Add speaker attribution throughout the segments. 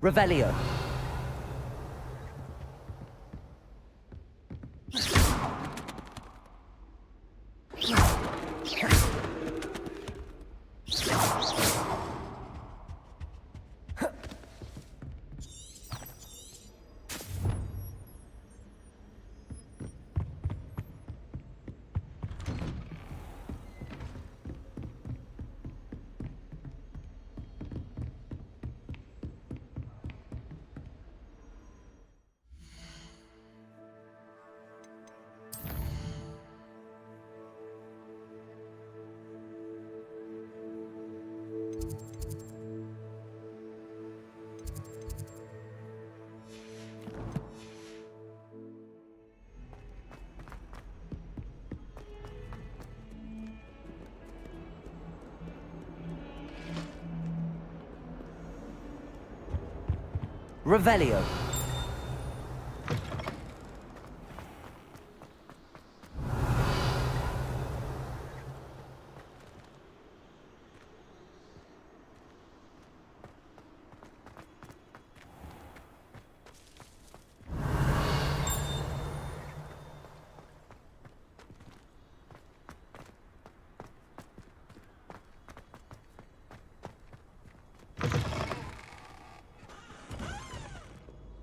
Speaker 1: Revelio. Revelio.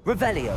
Speaker 1: Revelio.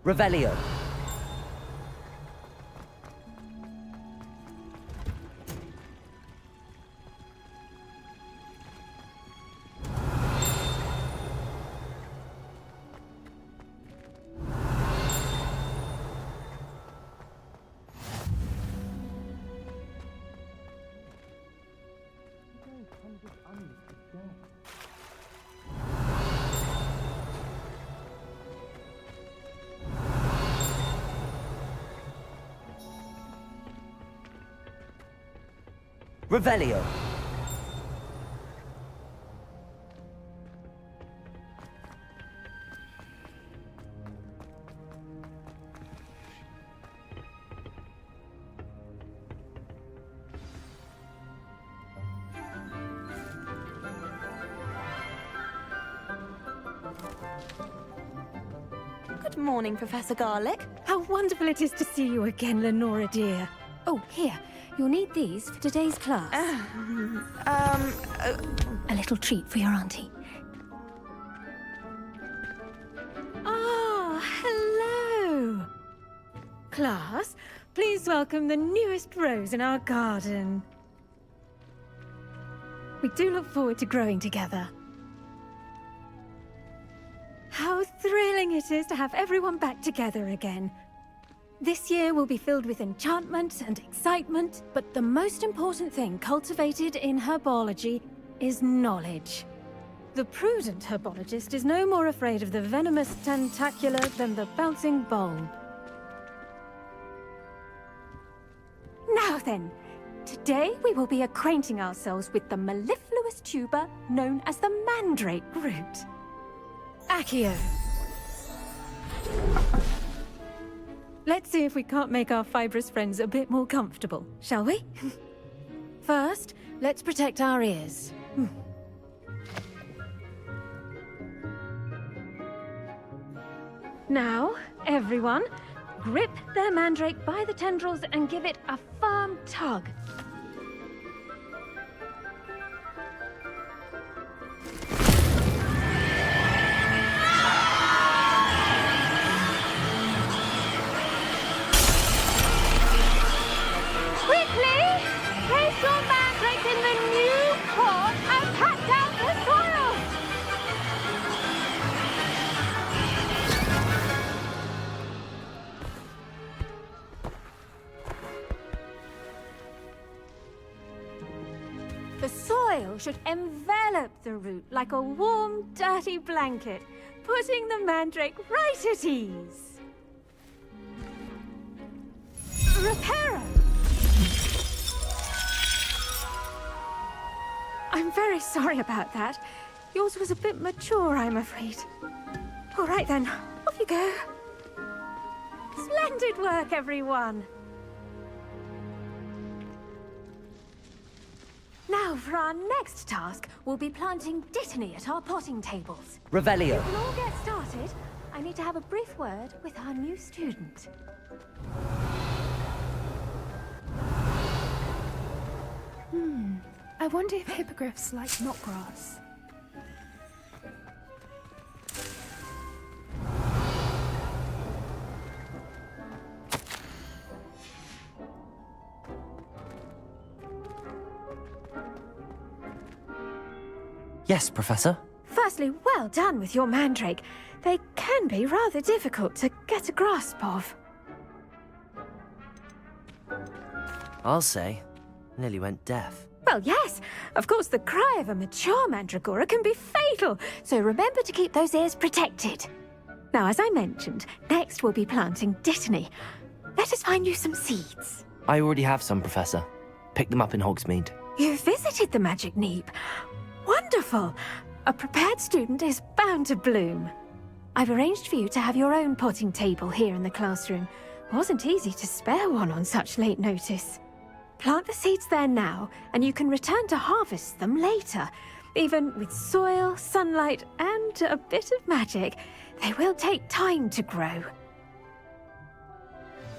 Speaker 1: Revelio. Revelio.
Speaker 2: Good morning, Professor Garlick.
Speaker 3: How wonderful it is to see you again, Lenora dear. Oh, here. You'll need these for today's class. A little treat for your auntie. Ah, hello. Class, please welcome the newest rose in our garden. We do look forward to growing together. How thrilling it is to have everyone back together again. This year will be filled with enchantment and excitement, but the most important thing cultivated in herbology is knowledge. The prudent herbologist is no more afraid of the venomous tentacula than the bouncing bulb. Now then, today we will be acquainting ourselves with the mellifluous tuber known as the mandrake root. Accio. Let's see if we can't make our fibrous friends a bit more comfortable, shall we? First, let's protect our ears. Now, everyone, grip their mandrake by the tendrils and give it a firm tug. soil should envelop the root like a warm, dirty blanket, putting the mandrake right at ease. Reparo! I'm very sorry about that. Yours was a bit mature, I'm afraid. All right then, off you go. Splendid work, everyone! Now, for our next task, we'll be planting Dittany at our potting tables.
Speaker 1: Revelio.
Speaker 3: We can all get started. I need to have a brief word with our new student.
Speaker 4: I wonder if hippogriffs like knotgrass.
Speaker 1: Yes, Professor.
Speaker 3: Firstly, well done with your mandrake. They can be rather difficult to get a grasp of.
Speaker 1: I'll say. Nearly went deaf.
Speaker 3: Well, yes. Of course, the cry of a mature mandragora can be fatal, so remember to keep those ears protected. Now, as I mentioned, next we'll be planting Dittany. Let us find you some seeds.
Speaker 1: I already have some, Professor. Picked them up in Hogsmeade.
Speaker 3: You visited the Magic Neep. Wonderful! A prepared student is bound to bloom. I've arranged for you to have your own potting table here in the classroom. Wasn't easy to spare one on such late notice. Plant the seeds there now, and you can return to harvest them later. Even with soil, sunlight, and a bit of magic, they will take time to grow.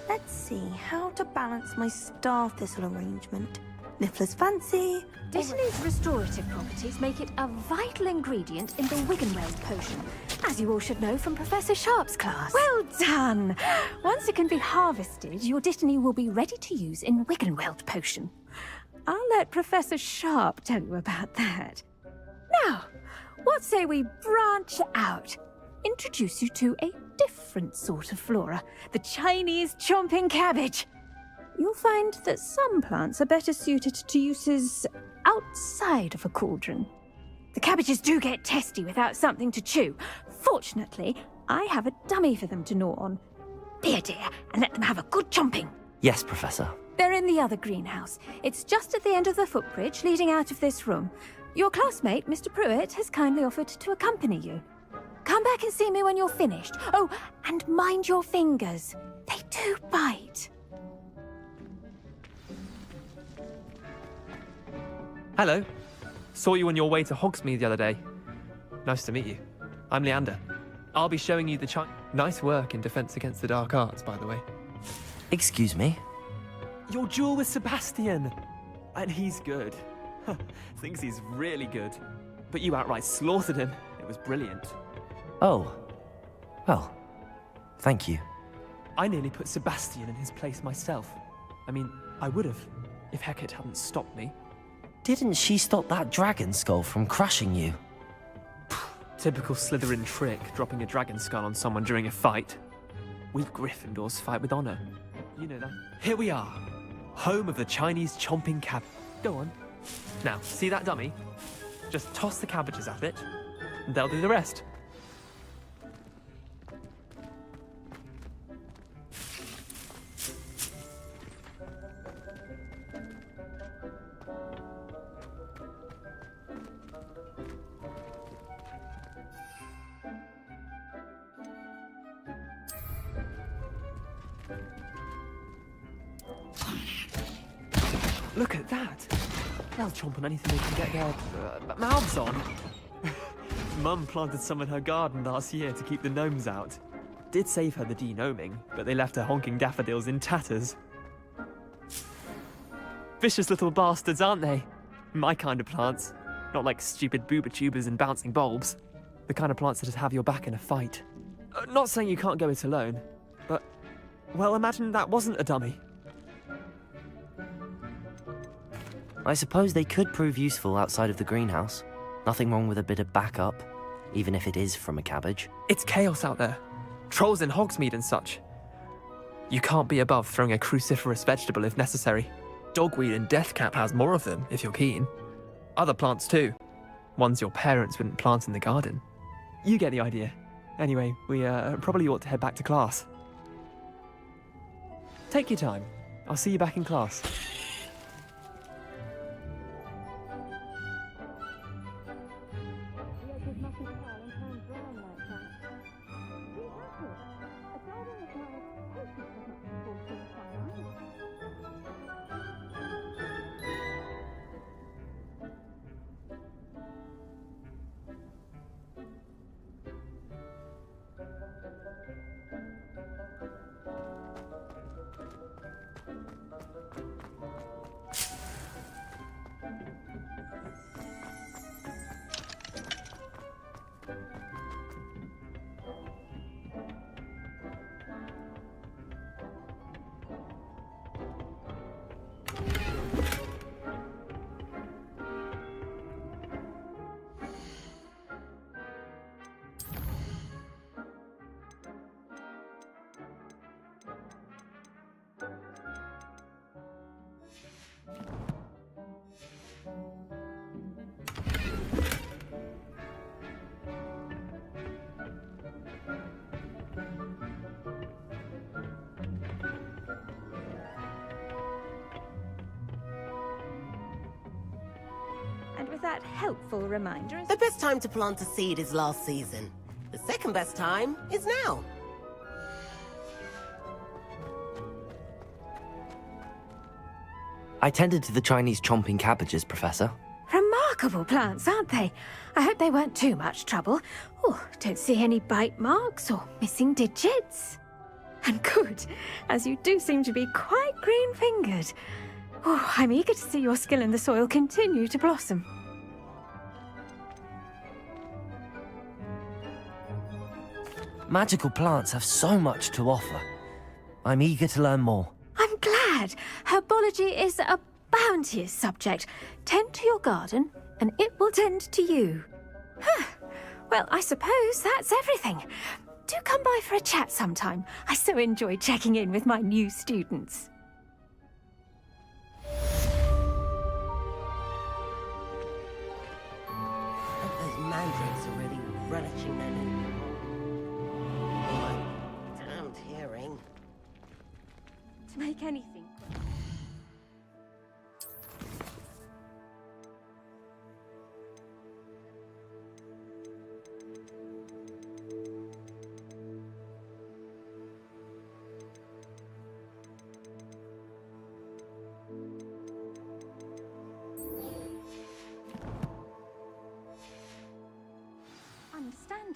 Speaker 2: Let's see how to balance my star thistle arrangement. Niffler's fancy.
Speaker 3: Dittany's restorative properties make it a vital ingredient in the Wiggenweld potion, as you all should know from Professor Sharp's class. Well done! Once it can be harvested, your Dittany will be ready to use in Wiggenweld potion. I'll let Professor Sharp tell you about that. Now, what say we branch out? Introduce you to a different sort of flora, the Chinese chomping cabbage. You'll find that some plants are better suited to uses outside of a cauldron. The cabbages do get testy without something to chew. Fortunately, I have a dummy for them to gnaw on. Be a dear and let them have a good chomping.
Speaker 1: Yes, Professor.
Speaker 3: They're in the other greenhouse. It's just at the end of the footbridge leading out of this room. Your classmate, Mr. Pruitt, has kindly offered to accompany you. Come back and see me when you're finished. Oh, and mind your fingers. They do bite.
Speaker 5: Hello. Saw you on your way to Hogsmeade the other day. Nice to meet you. I'm Leander. I'll be showing you the Nice work in Defense Against the Dark Arts, by the way.
Speaker 1: Excuse me?
Speaker 5: Your duel with Sebastian! And he's good. Thinks he's really good. But you outright slaughtered him. It was brilliant.
Speaker 1: Oh. Well, thank you.
Speaker 5: I nearly put Sebastian in his place myself. I mean, I would have, if Hecate hadn't stopped me.
Speaker 1: Didn't she stop that dragon skull from crushing you?
Speaker 5: Typical Slytherin trick, dropping a dragon skull on someone during a fight. We Gryffindors fight with honor. You know that. Here we are. Home of the Chinese chomping cab. Go on. Now, see that dummy? Just toss the cabbages at it, and they'll do the rest. Look at that! They'll chomp on anything they can get their mouths on. Mum planted some in her garden last year to keep the gnomes out. Did save her the de-gnoming, but they left her honking daffodils in tatters. Vicious little bastards, aren't they? My kind of plants. Not like stupid booba tubers and bouncing bulbs. The kind of plants that just have your back in a fight. Not saying you can't go it alone, but... well, imagine that wasn't a dummy.
Speaker 1: I suppose they could prove useful outside of the greenhouse. Nothing wrong with a bit of backup, even if it is from a cabbage.
Speaker 5: It's chaos out there. Trolls in Hogsmeade and such. You can't be above throwing a cruciferous vegetable if necessary. Dogweed and Deathcap has more of them, if you're keen. Other plants too. Ones your parents wouldn't plant in the garden. You get the idea. Anyway, we probably ought to head back to class. Take your time. I'll see you back in class.
Speaker 6: And with that helpful reminder...
Speaker 7: The best time to plant a seed is last season. The second best time is now.
Speaker 1: I tended to the Chinese chomping cabbages, Professor.
Speaker 3: Remarkable plants, aren't they? I hope they weren't too much trouble. Oh, don't see any bite marks or missing digits. And good, as you do seem to be quite green-fingered. Oh, I'm eager to see your skill in the soil continue to blossom.
Speaker 1: Magical plants have so much to offer. I'm eager to learn more.
Speaker 3: I'm glad. Herbology is a bounteous subject. Tend to your garden, and it will tend to you. Well, I suppose that's everything. Do come by for a chat sometime. I so enjoy checking in with my new students.
Speaker 7: Those mandrakes are really relishing their new... Oh, my damned hearing.
Speaker 6: To make anything... Understand it.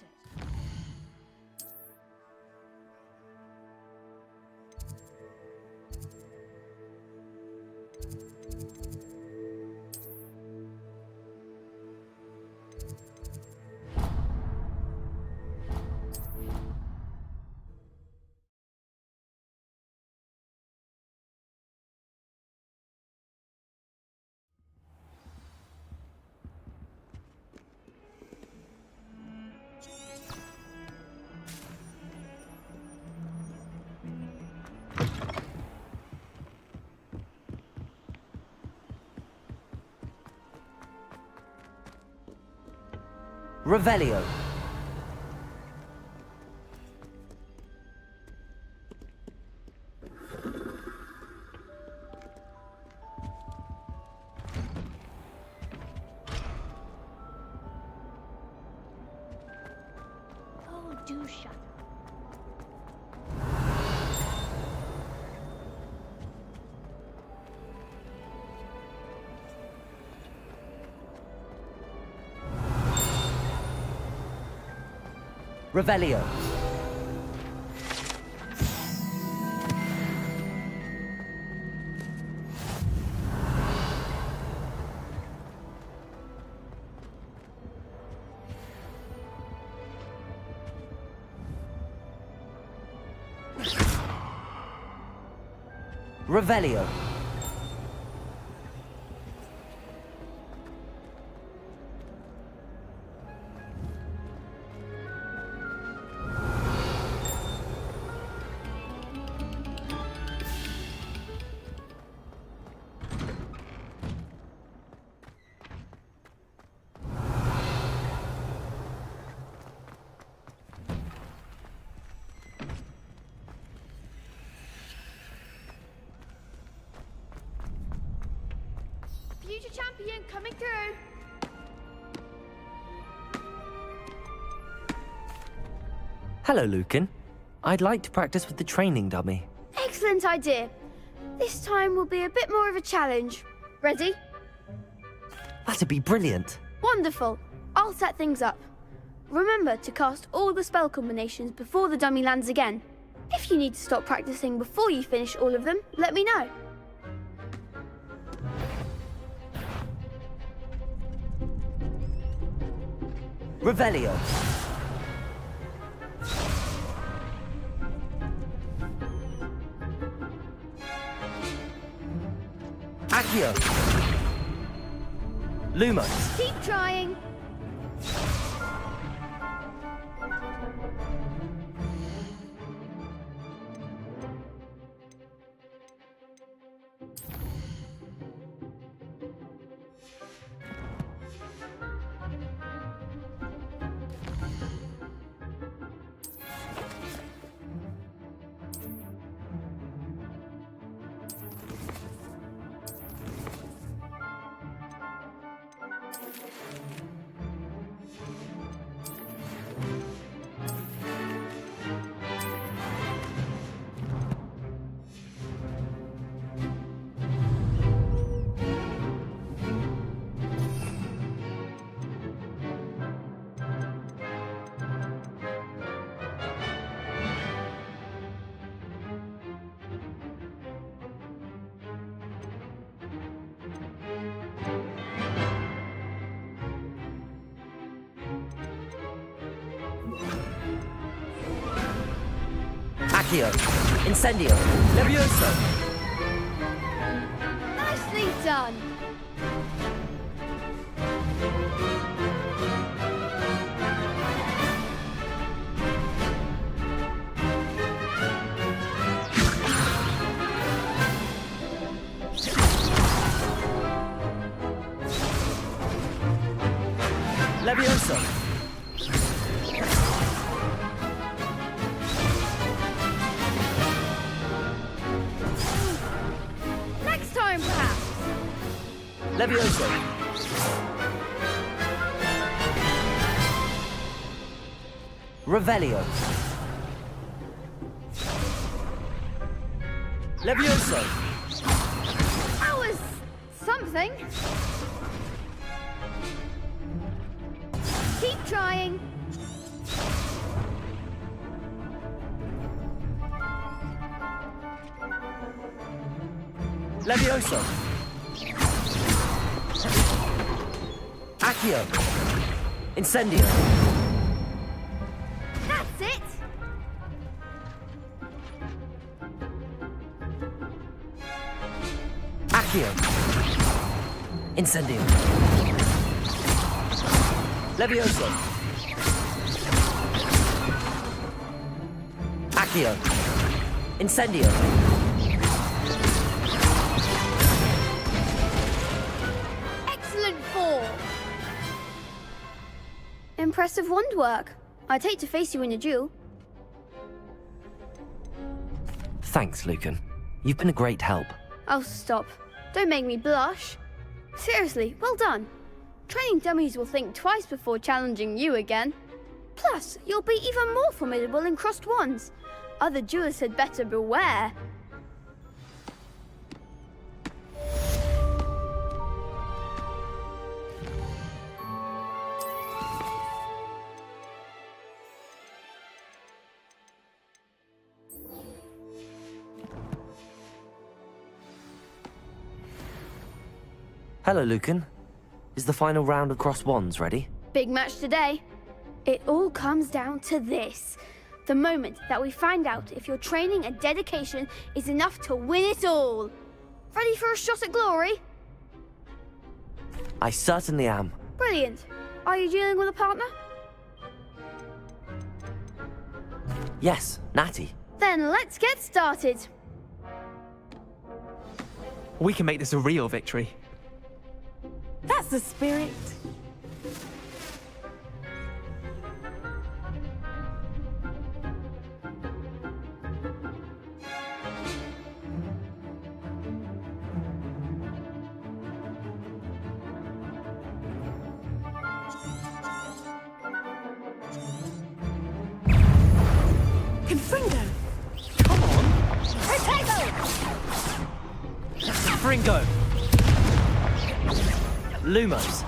Speaker 1: Revelio.
Speaker 6: Oh, do shut up.
Speaker 1: Revelio. Revelio.
Speaker 8: Radiant coming through.
Speaker 1: Hello, Lucan. I'd like to practice with the training dummy.
Speaker 8: Excellent idea. This time will be a bit more of a challenge. Ready?
Speaker 1: That'd be brilliant.
Speaker 8: Wonderful. I'll set things up. Remember to cast all the spell combinations before the dummy lands again. If you need to stop practicing before you finish all of them, let me know.
Speaker 1: Revelio. Accio. Lumos.
Speaker 8: Keep trying.
Speaker 1: Accio. Incendio. Levioso.
Speaker 8: Nicely done.
Speaker 1: Levioso.
Speaker 8: Next time, perhaps.
Speaker 1: Levioso. Revelio. Levioso.
Speaker 8: That was something. Keep trying.
Speaker 1: Levioso. Accio. Incendio.
Speaker 8: That's it.
Speaker 1: Accio. Incendio. Levioso. Accio. Incendio.
Speaker 8: Excellent form. Impressive wand work. I'd hate to face you in a duel.
Speaker 1: Thanks, Lucan. You've been a great help.
Speaker 8: Oh, stop. Don't make me blush. Seriously, well done. Training dummies will think twice before challenging you again. Plus, you'll be even more formidable in crossed wands. Other duelists had better beware.
Speaker 1: Hello, Lucan. Is the final round of cross wands ready?
Speaker 8: Big match today. It all comes down to this. The moment that we find out if your training and dedication is enough to win it all. Ready for a shot at glory?
Speaker 1: I certainly am.
Speaker 8: Brilliant. Are you dealing with a partner?
Speaker 1: Yes, Natty.
Speaker 8: Then let's get started.
Speaker 5: We can make this a real victory.
Speaker 2: That's the spirit. Confringo!
Speaker 5: Come on!
Speaker 1: Fringo! Lumos!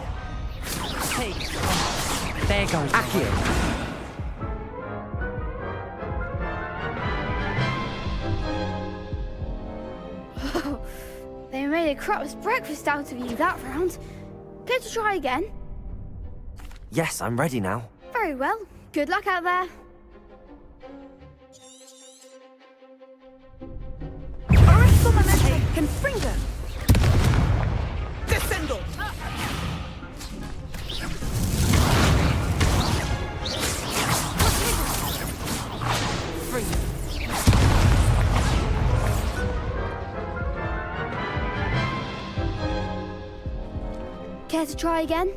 Speaker 1: Hey! There goes Accio!
Speaker 8: They made a crap's breakfast out of you that round. Care to try again?
Speaker 1: Yes, I'm ready now.
Speaker 8: Very well. Good luck out there.
Speaker 2: Arresto Memento! Confringo!
Speaker 7: Descendo!
Speaker 8: Care to try again?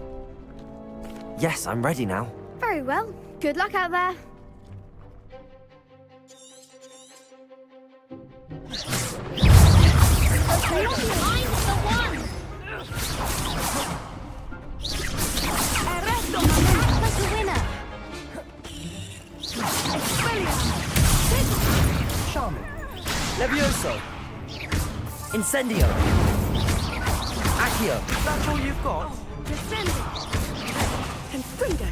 Speaker 1: Yes, I'm ready now.
Speaker 8: Very well. Good luck out there.
Speaker 1: Charmin! Levioso! Incendio! Accio!
Speaker 7: That's all you've got?
Speaker 2: Confringo!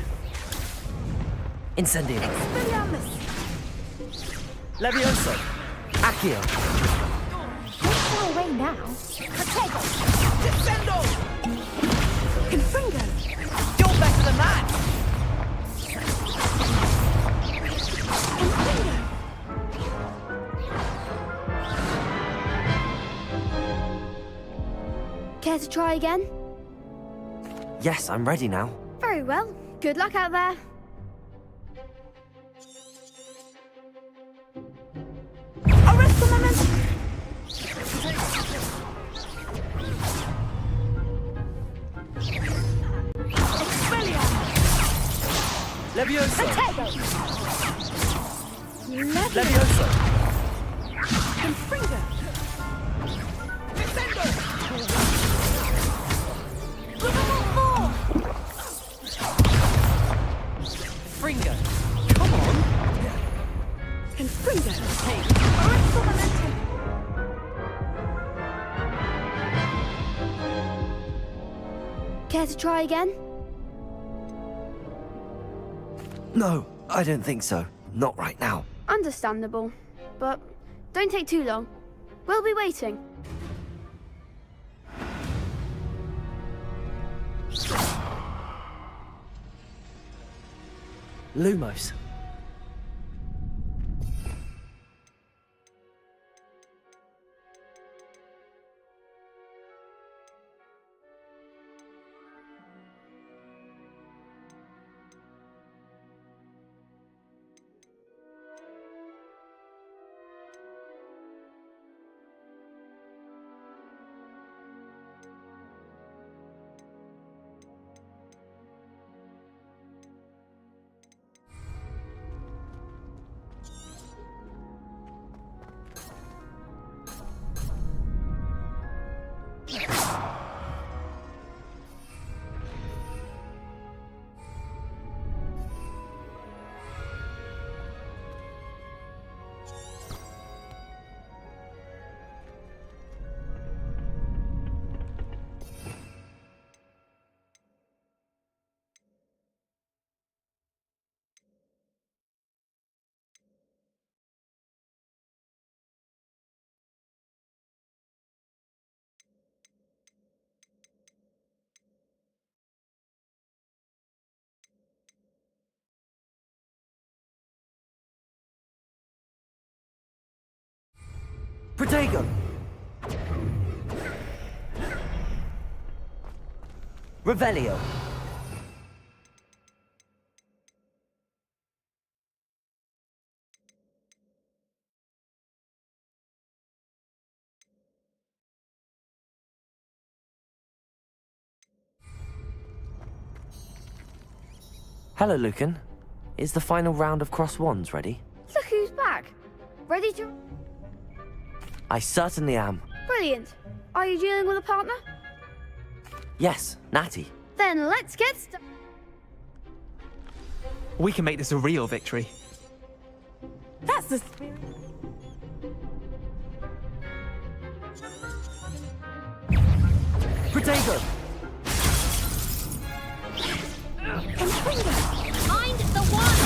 Speaker 1: Incendio!
Speaker 2: Expelliarmus!
Speaker 1: Levioso! Accio!
Speaker 6: Far away now. Protego!
Speaker 7: Descendo!
Speaker 2: Confringo!
Speaker 7: You're better than that!
Speaker 2: Confringo!
Speaker 8: Care to try again?
Speaker 1: Yes, I'm ready now.
Speaker 8: Very well. Good luck out there.
Speaker 2: Arresto Memento!
Speaker 1: Levioso!
Speaker 2: Levioso!
Speaker 1: Levioso!
Speaker 2: Confringo!
Speaker 1: Fringo! Come on!
Speaker 2: Confringo! Arresto Memento!
Speaker 8: Care to try again?
Speaker 1: No, I don't think so. Not right now.
Speaker 8: Understandable. But don't take too long. We'll be waiting.
Speaker 1: Lumos. Protego! Revelio! Hello, Lucan. Is the final round of Cross Wands ready?
Speaker 8: Look who's back. Ready to...
Speaker 1: I certainly am.
Speaker 8: Brilliant. Are you dealing with a partner?
Speaker 1: Yes, Natty.
Speaker 8: Then let's get started.
Speaker 5: We can make this a real victory.
Speaker 2: That's the spirit.
Speaker 1: Protego!
Speaker 6: Mind the one!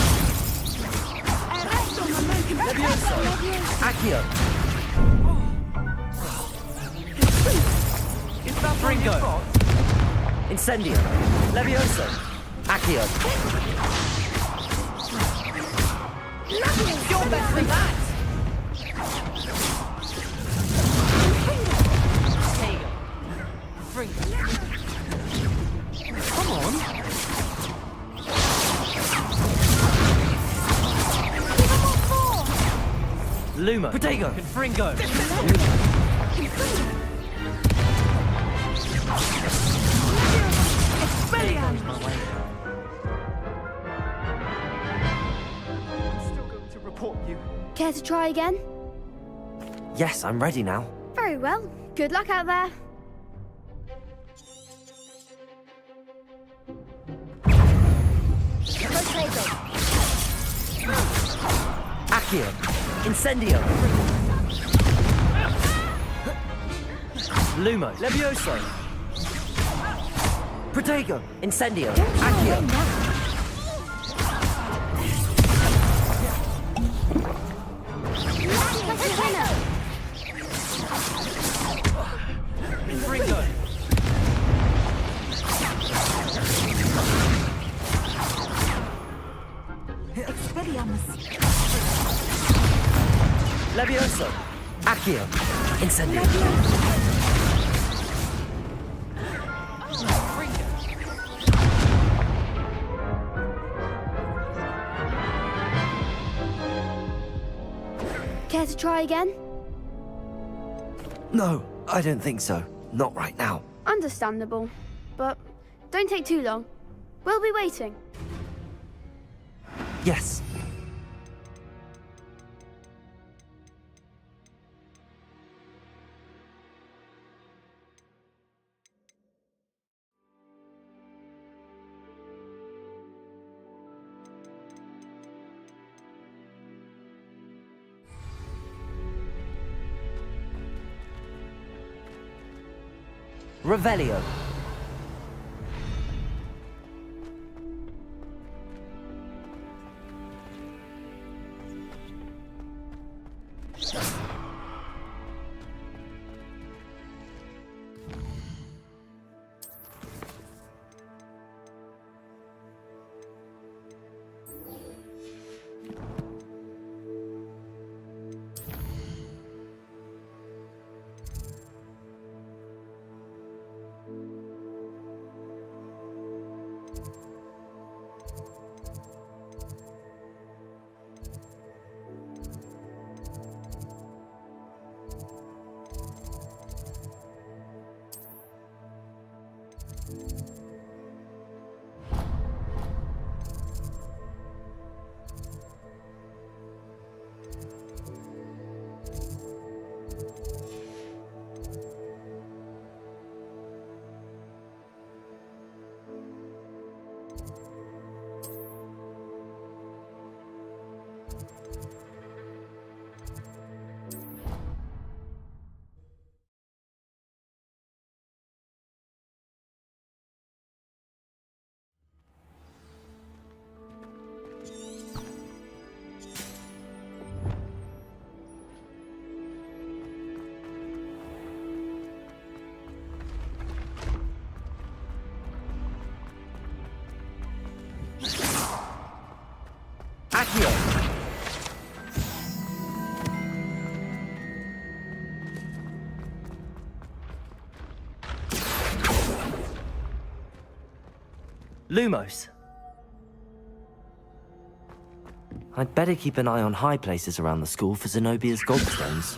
Speaker 1: Levioso! Accio!
Speaker 5: Is that
Speaker 1: Fringo! Incendio! Levioso! Accio!
Speaker 6: You're better than that!
Speaker 1: Come on! Lumo! Protego! Fringo!
Speaker 5: still going to report you?
Speaker 8: Care to try again?
Speaker 1: Yes, I'm ready now.
Speaker 8: Very well. Good luck out there.
Speaker 6: Protego!
Speaker 1: Accio! Incendio! Lumo! Levioso! Protego! Incendio! Accio! Fringo! Levioso! Accio! Incendio!
Speaker 8: Care to try again?
Speaker 1: No, I don't think so. Not right now.
Speaker 8: Understandable. But don't take too long. We'll be waiting.
Speaker 1: Yes. Revelio. Accio! Lumos. I'd better keep an eye on high places around the school for Zenobia's gobstones.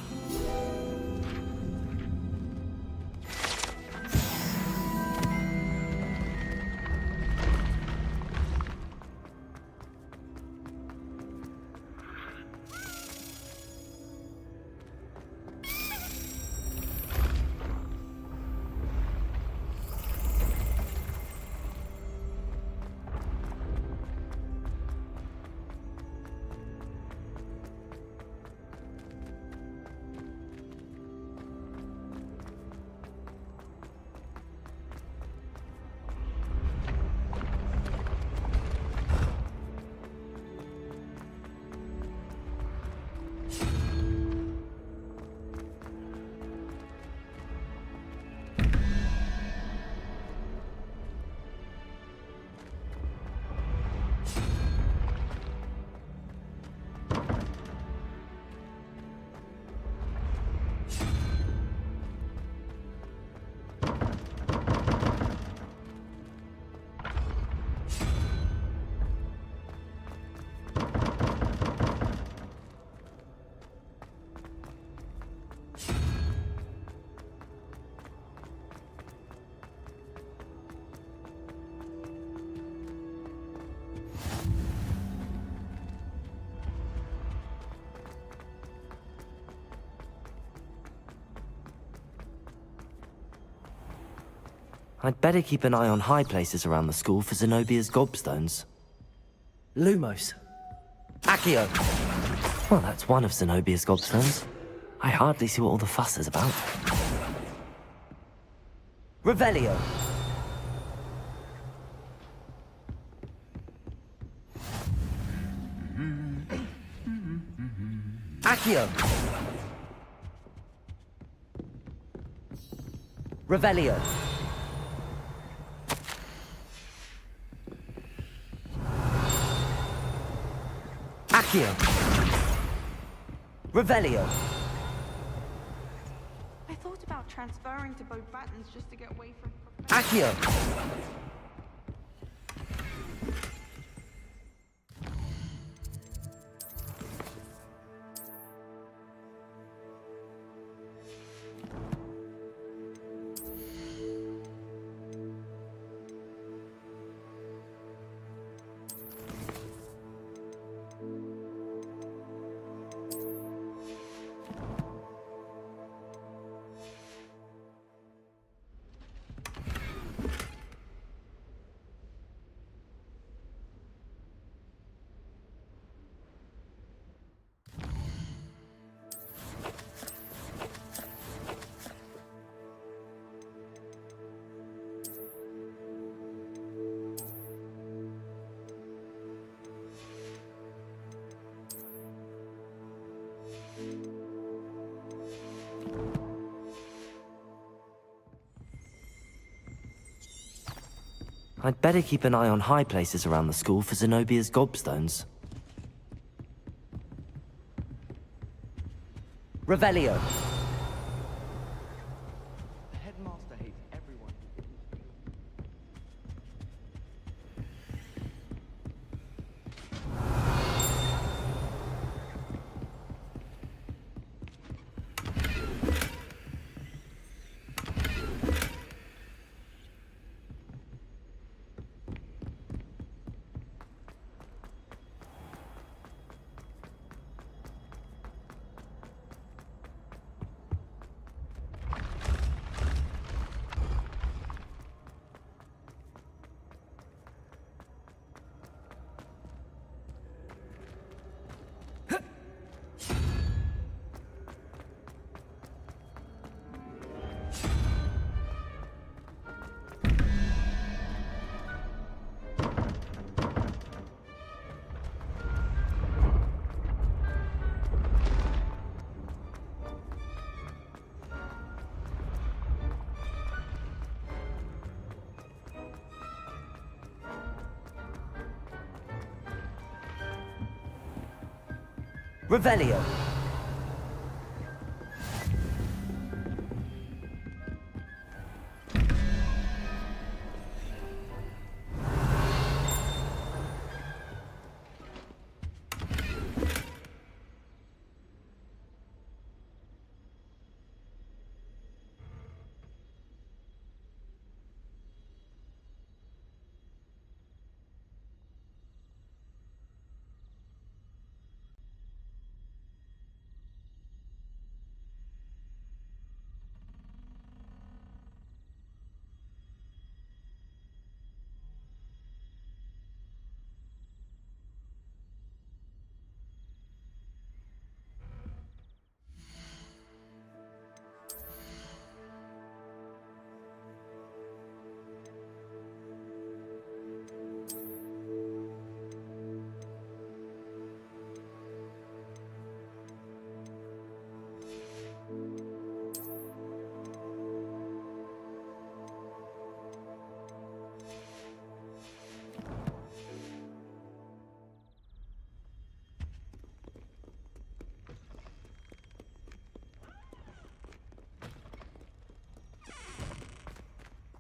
Speaker 1: I'd better keep an eye on high places around the school for Zenobia's gobstones. Lumos. Accio! Well, that's one of Zenobia's gobstones. I hardly see what all the fuss is about. Revelio. Accio. Revelio. Accio. Revelio.
Speaker 2: I thought about transferring to both Battens just to get away from...
Speaker 1: Accio. I'd better keep an eye on high places around the school for Zenobia's gobstones. Revelio.
Speaker 9: The headmaster hates everyone.
Speaker 1: Revelio.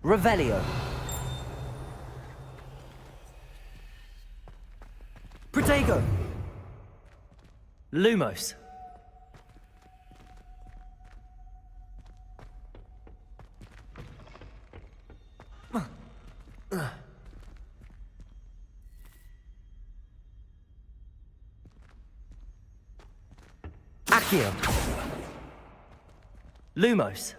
Speaker 1: Revelio. Protego. Lumos. Accio. Lumos.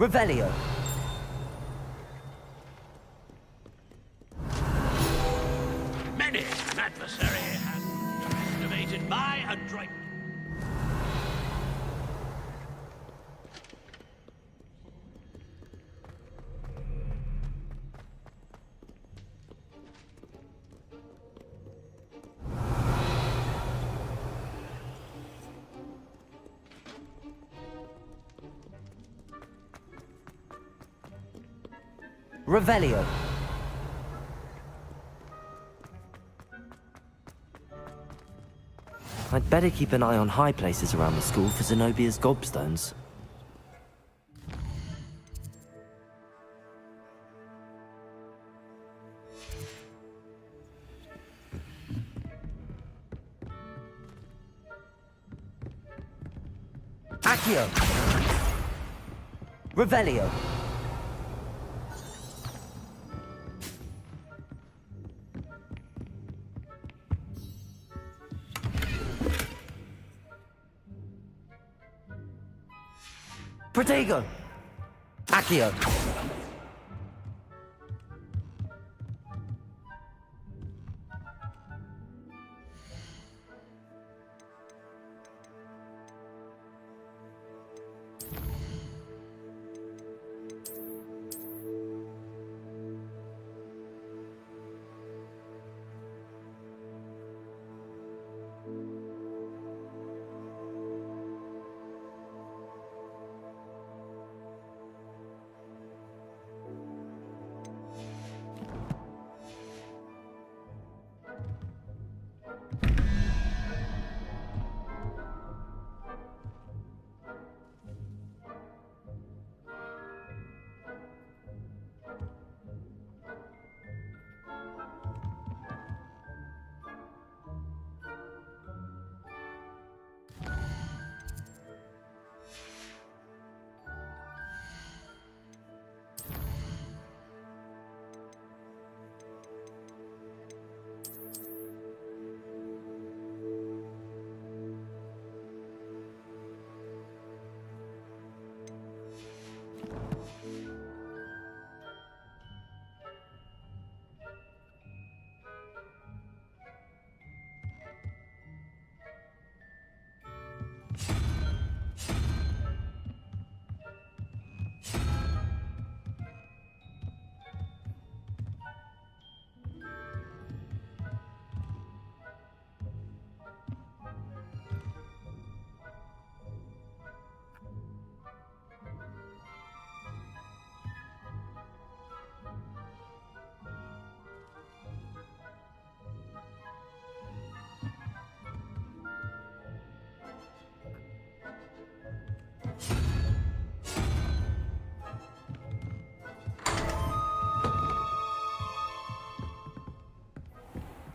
Speaker 1: Revelio.
Speaker 10: Many an adversary has estimated my adroitness.
Speaker 1: Revelio. I'd better keep an eye on high places around the school for Zenobia's gobstones. Accio! Revelio! Protego! Accio!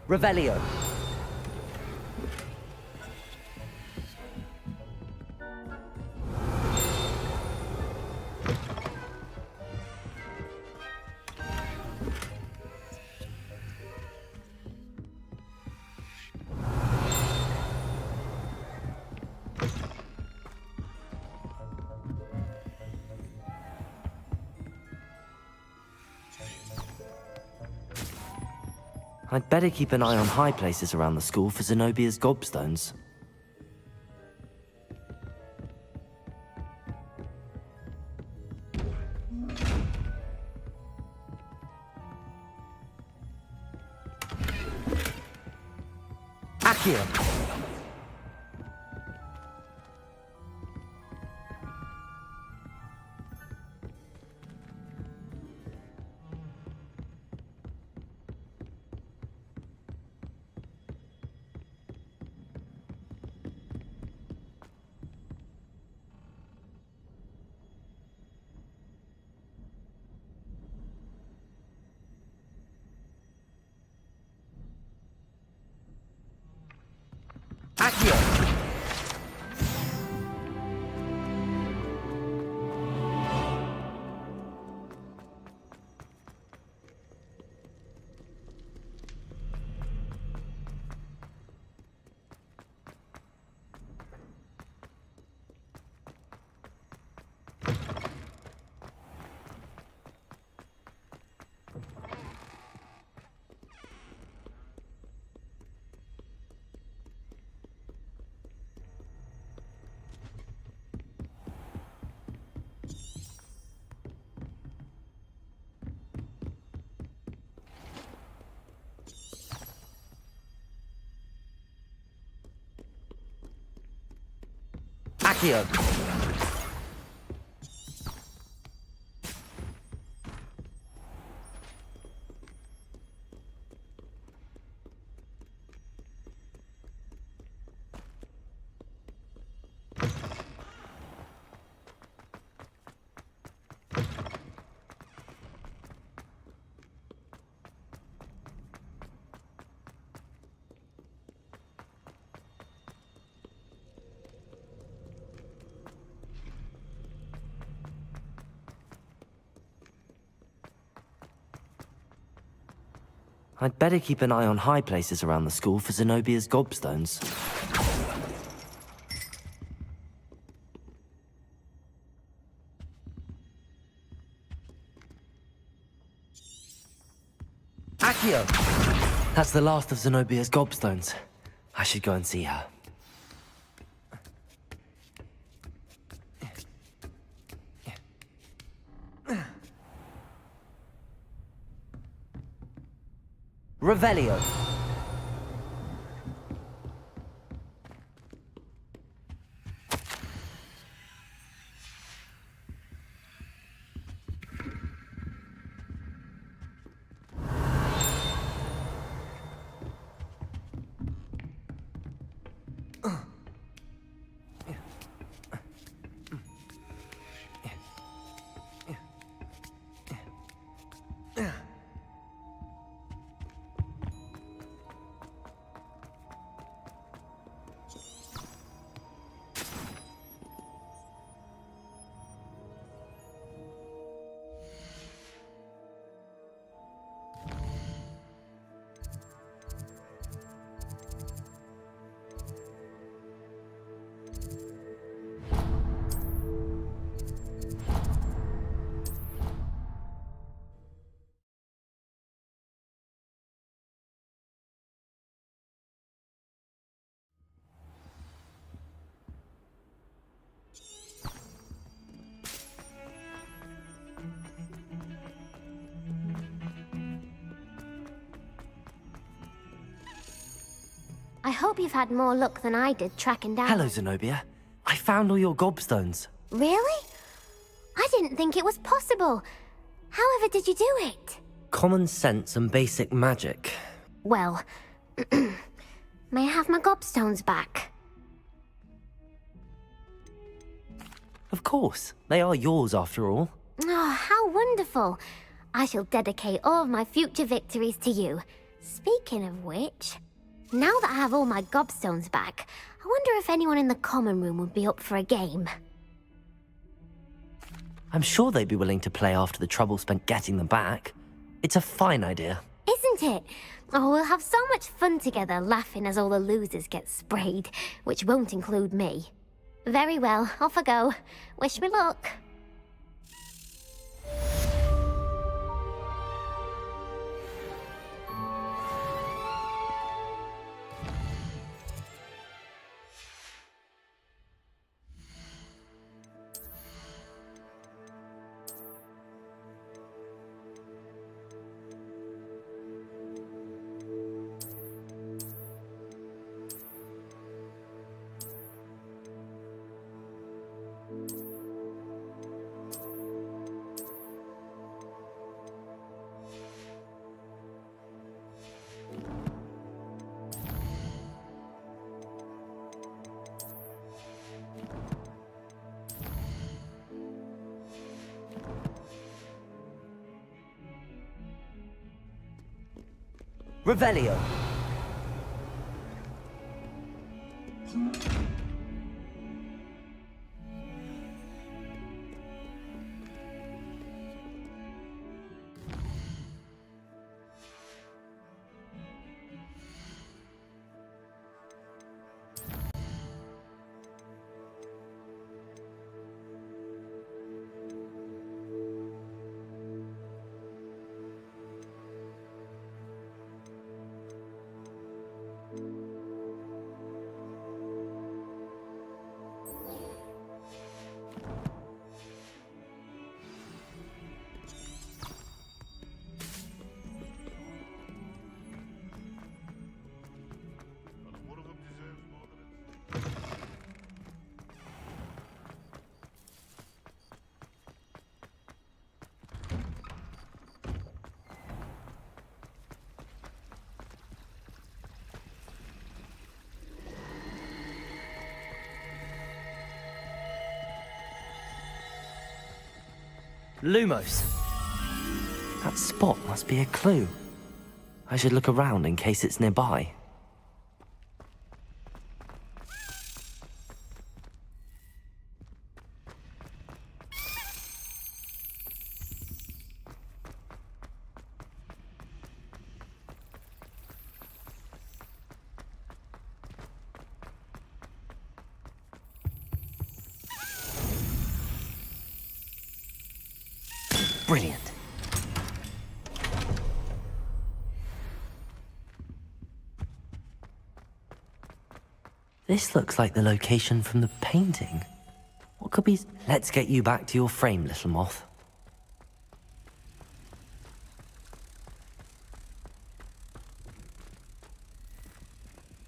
Speaker 1: Revelio. I'd better keep an eye on high places around the school for Zenobia's gobstones. Accio! Accio! Accio! I'd better keep an eye on high places around the school for Zenobia's gobstones. Accio! That's the last of Zenobia's gobstones. I should go and see her. Revelio.
Speaker 6: I hope you've had more luck than I did tracking down...
Speaker 1: Hello, Zenobia. I found all your gobstones.
Speaker 6: Really? I didn't think it was possible. However did you do it?
Speaker 1: Common sense and basic magic.
Speaker 6: Well, may I have my gobstones back?
Speaker 1: Of course. They are yours after all.
Speaker 6: Oh, how wonderful. I shall dedicate all of my future victories to you. Speaking of which, now that I have all my gobstones back, I wonder if anyone in the common room would be up for a game.
Speaker 1: I'm sure they'd be willing to play after the trouble spent getting them back. It's a fine idea.
Speaker 6: Isn't it? Oh, we'll have so much fun together, laughing as all the losers get sprayed, which won't include me. Very well, off I go. Wish me luck.
Speaker 1: Revelio. Lumos. That spot must be a clue. I should look around in case it's nearby. Brilliant. This looks like the location from the painting. What could be... Let's get you back to your frame, little moth.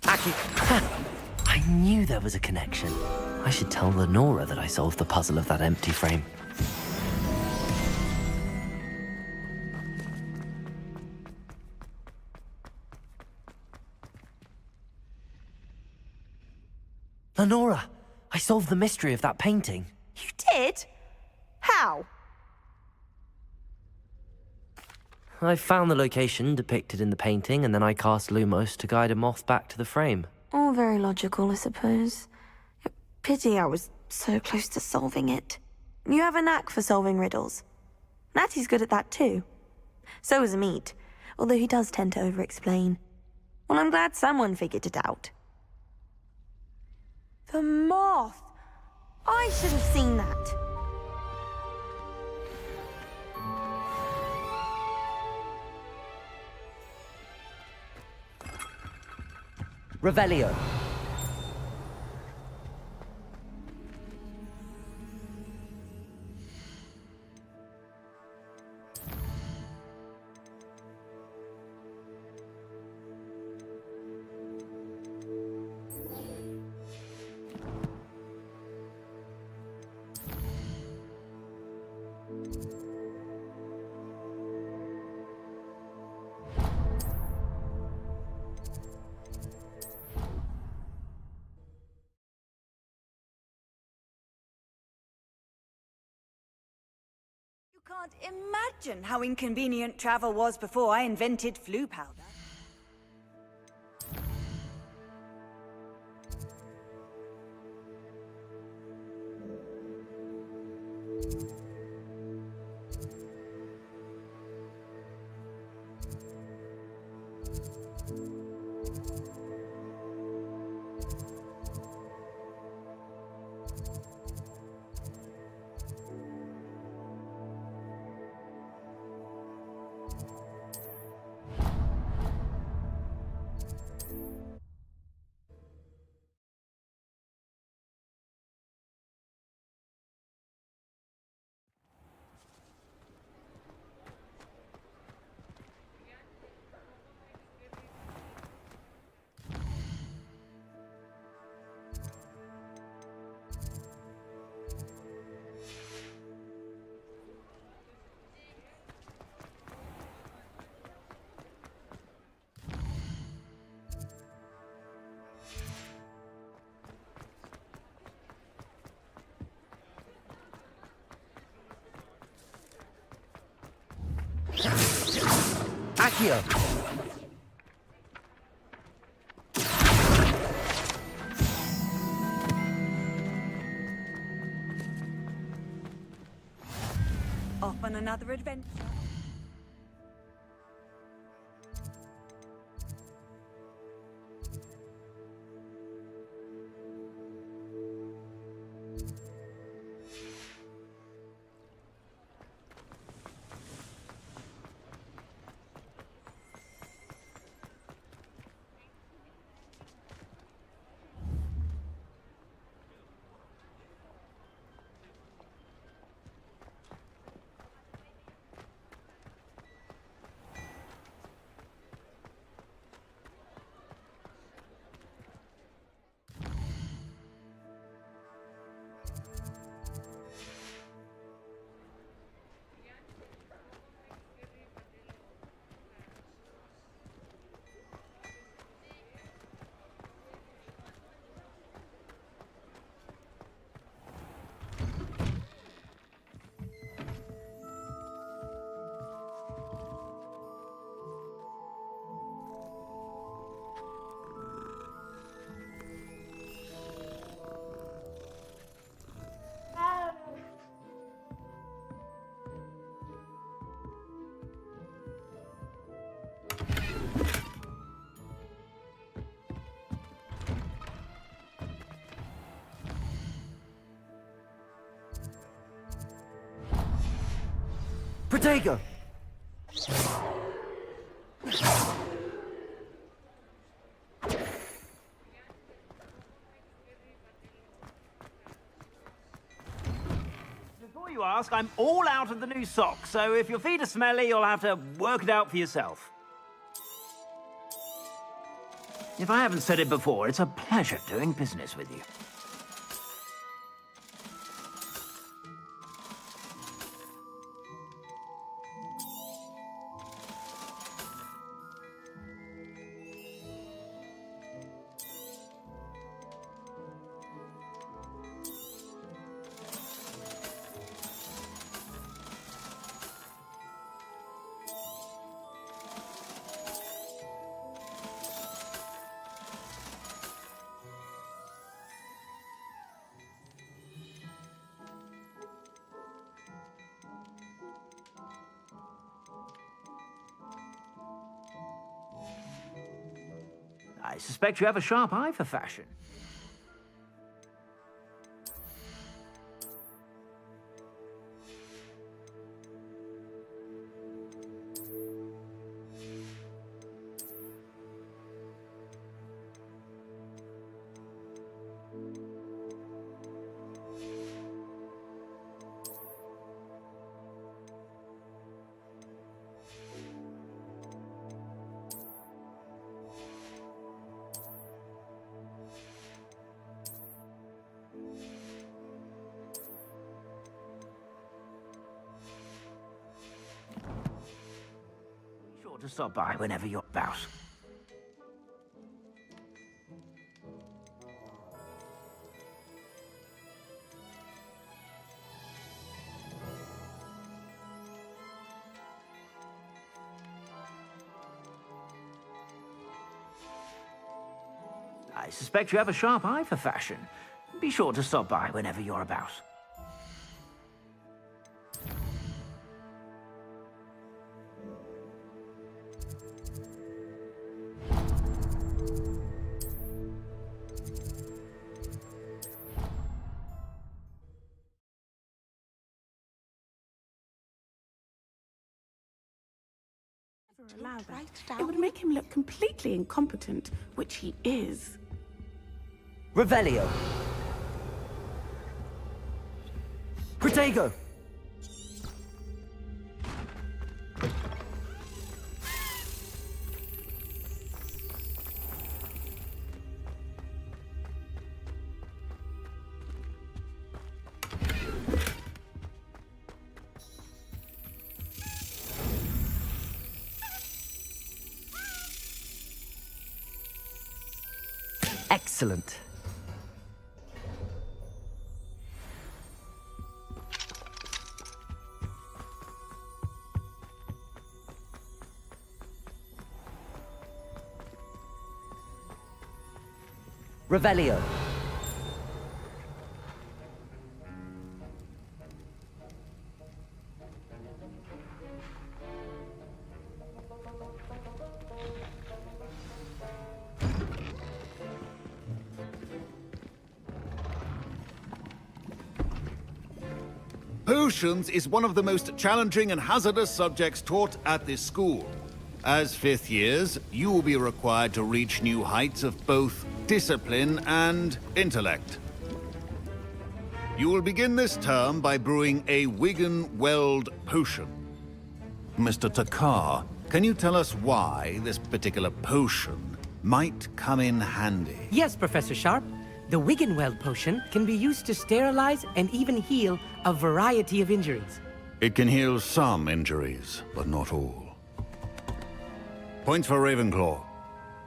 Speaker 1: Aki... Ha! I knew there was a connection. I should tell Lenora that I solved the puzzle of that empty frame. Lenora, I solved the mystery of that painting.
Speaker 2: You did? How?
Speaker 1: I found the location depicted in the painting, and then I cast Lumos to guide a moth back to the frame.
Speaker 2: All very logical, I suppose. Pity I was so close to solving it. You have a knack for solving riddles. Natty's good at that too. So is Meat, although he does tend to over-explain. Well, I'm glad someone figured it out. The moth! I should have seen that.
Speaker 1: Revelio.
Speaker 11: You can't imagine how inconvenient travel was before I invented flu powder.
Speaker 1: Accio!
Speaker 11: Off on another adventure.
Speaker 1: Protego!
Speaker 12: Before you ask, I'm all out of the new socks, so if your feet are smelly, you'll have to work it out for yourself. If I haven't said it before, it's a pleasure doing business with you. I suspect you have a sharp eye for fashion. To stop by whenever you're about. I suspect you have a sharp eye for fashion. Be sure to stop by whenever you're about.
Speaker 13: Allow that. It would make him look completely incompetent, which he is.
Speaker 1: Revelio! Protego! Excellent. Revelio.
Speaker 14: Potions is one of the most challenging and hazardous subjects taught at this school. As fifth years, you will be required to reach new heights of both discipline and intellect. You will begin this term by brewing a Wigan-Weld potion. Mr. Takar, can you tell us why this particular potion might come in handy?
Speaker 15: Yes, Professor Sharp. The Wigan-Weld potion can be used to sterilize and even heal a variety of injuries.
Speaker 14: It can heal some injuries, but not all. Points for Ravenclaw.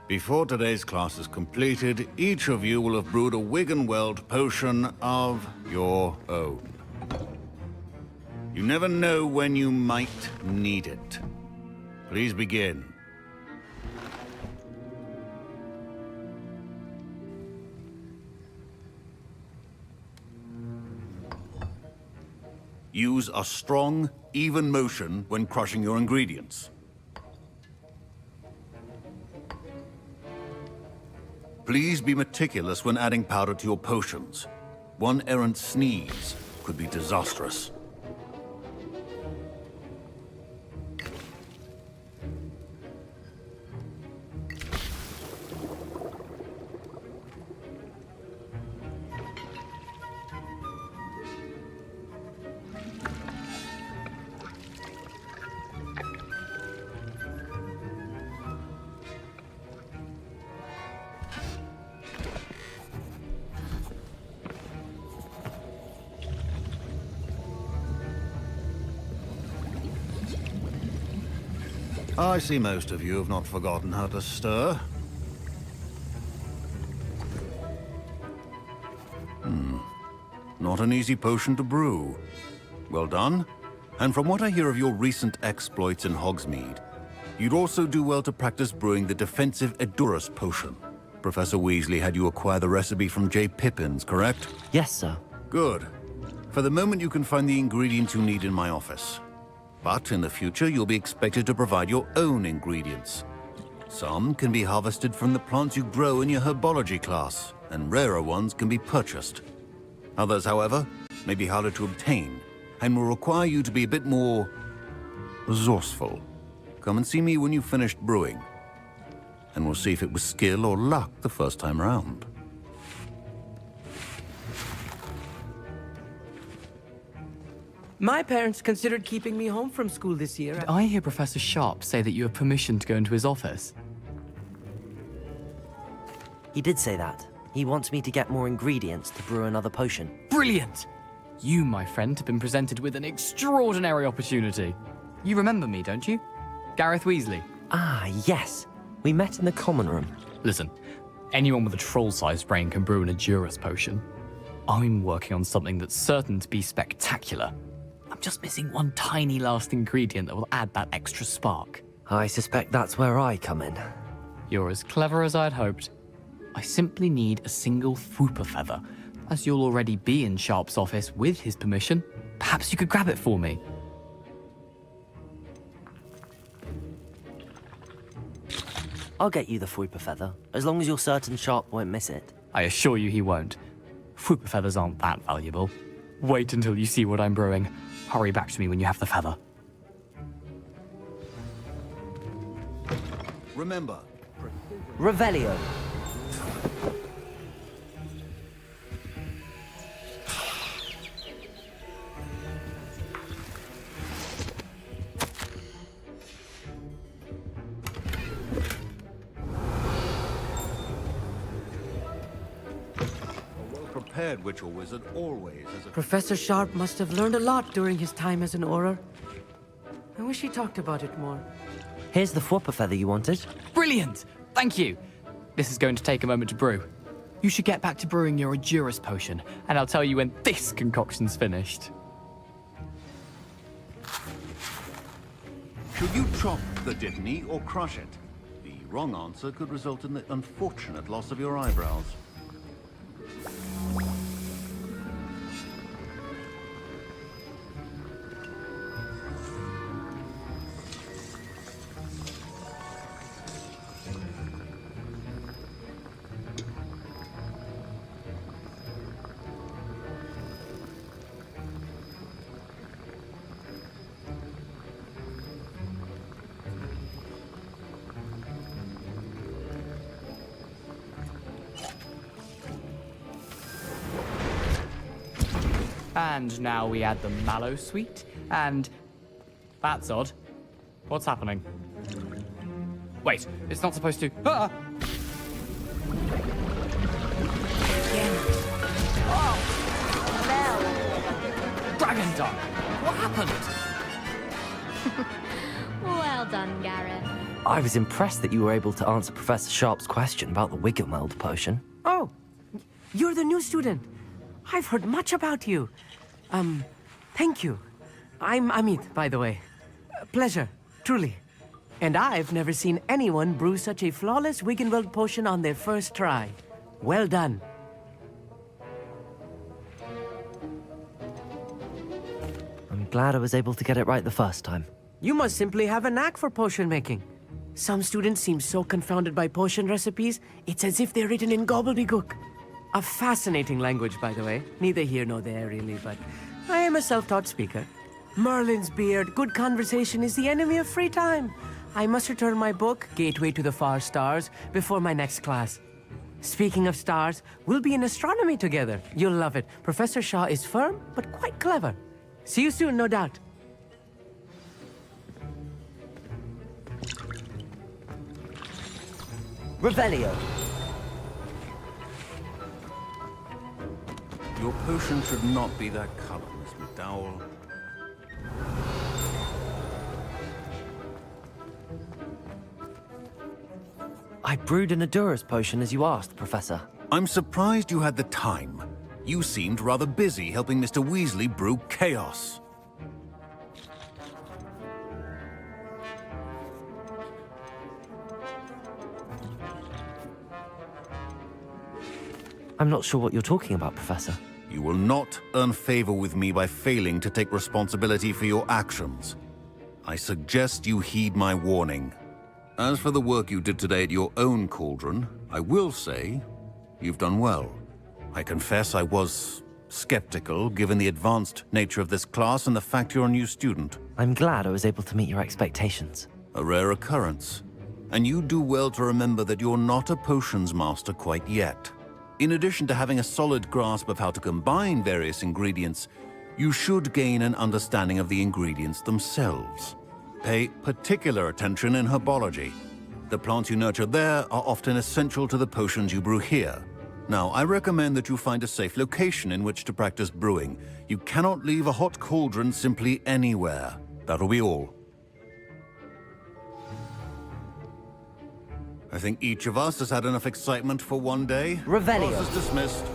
Speaker 14: Before today's class is completed, each of you will have brewed a Wigan-Weld potion of your own. You never know when you might need it. Please begin. Use a strong, even motion when crushing your ingredients. Please be meticulous when adding powder to your potions. One errant sneeze could be disastrous. I see most of you have not forgotten how to stir. Not an easy potion to brew. Well done. And from what I hear of your recent exploits in Hogsmeade, you'd also do well to practice brewing the defensive Edurus potion. Professor Weasley had you acquire the recipe from J. Pippins, correct?
Speaker 1: Yes, sir.
Speaker 14: Good. For the moment, you can find the ingredients you need in my office. But in the future, you'll be expected to provide your own ingredients. Some can be harvested from the plants you grow in your herbology class, and rarer ones can be purchased. Others, however, may be harder to obtain, and will require you to be a bit more resourceful. Come and see me when you've finished brewing, and we'll see if it was skill or luck the first time round.
Speaker 15: My parents considered keeping me home from school this year.
Speaker 16: Did I hear Professor Sharp say that you have permission to go into his office?
Speaker 1: He did say that. He wants me to get more ingredients to brew another potion.
Speaker 16: Brilliant! You, my friend, have been presented with an extraordinary opportunity. You remember me, don't you? Gareth Weasley.
Speaker 1: Ah, yes. We met in the common room.
Speaker 16: Listen, anyone with a troll-sized brain can brew an Edurus potion. I'm working on something that's certain to be spectacular. I'm just missing one tiny last ingredient that will add that extra spark.
Speaker 1: I suspect that's where I come in.
Speaker 16: You're as clever as I'd hoped. I simply need a single Fwooper feather. As you'll already be in Sharp's office with his permission, perhaps you could grab it for me.
Speaker 1: I'll get you the Fwooper feather, as long as you're certain Sharp won't miss it.
Speaker 16: I assure you he won't. Fwooper feathers aren't that valuable. Wait until you see what I'm brewing. Hurry back to me when you have the feather.
Speaker 14: Remember,
Speaker 1: Revelio.
Speaker 14: prepared witch or wizard always has a...
Speaker 15: Professor Sharp must have learned a lot during his time as an Auror. I wish he talked about it more.
Speaker 1: Here's the Fwooper feather you wanted.
Speaker 16: Brilliant! Thank you! This is going to take a moment to brew. You should get back to brewing your Edurus potion, and I'll tell you when this concoction's finished.
Speaker 14: Should you chop the Dittany or crush it? The wrong answer could result in the unfortunate loss of your eyebrows.
Speaker 16: And now we add the mallow sweet, and... That's odd. What's happening? Wait, it's not supposed to... Ah! Oh! Dragon Dung! What happened?
Speaker 6: Well done, Gareth.
Speaker 1: I was impressed that you were able to answer Professor Sharp's question about the Wiggenweld potion.
Speaker 15: Oh, you're the new student. I've heard much about you. Thank you. I'm Amit, by the way. Pleasure, truly. And I've never seen anyone brew such a flawless Wiggenweld potion on their first try. Well done.
Speaker 1: I'm glad I was able to get it right the first time.
Speaker 15: You must simply have a knack for potion making. Some students seem so confounded by potion recipes, it's as if they're written in gobbledygook. A fascinating language, by the way. Neither here nor there, really, but I am a self-taught speaker. Merlin's beard, good conversation is the enemy of free time. I must return my book, Gateway to the Far Stars, before my next class. Speaking of stars, we'll be in astronomy together. You'll love it. Professor Shaw is firm, but quite clever. See you soon, no doubt.
Speaker 1: Revelio.
Speaker 14: Your potion should not be that color, Miss McDowell.
Speaker 1: I brewed an Adurus potion as you asked, Professor.
Speaker 14: I'm surprised you had the time. You seemed rather busy helping Mr. Weasley brew chaos.
Speaker 1: I'm not sure what you're talking about, Professor.
Speaker 14: You will not earn favor with me by failing to take responsibility for your actions. I suggest you heed my warning. As for the work you did today at your own cauldron, I will say you've done well. I confess I was skeptical, given the advanced nature of this class and the fact you're a new student.
Speaker 1: I'm glad I was able to meet your expectations.
Speaker 14: A rare occurrence. And you do well to remember that you're not a potions master quite yet. In addition to having a solid grasp of how to combine various ingredients, you should gain an understanding of the ingredients themselves. Pay particular attention in herbology. The plants you nurture there are often essential to the potions you brew here. Now, I recommend that you find a safe location in which to practice brewing. You cannot leave a hot cauldron simply anywhere. That'll be all. I think each of us has had enough excitement for one day.
Speaker 1: Revelio.
Speaker 14: Class is dismissed.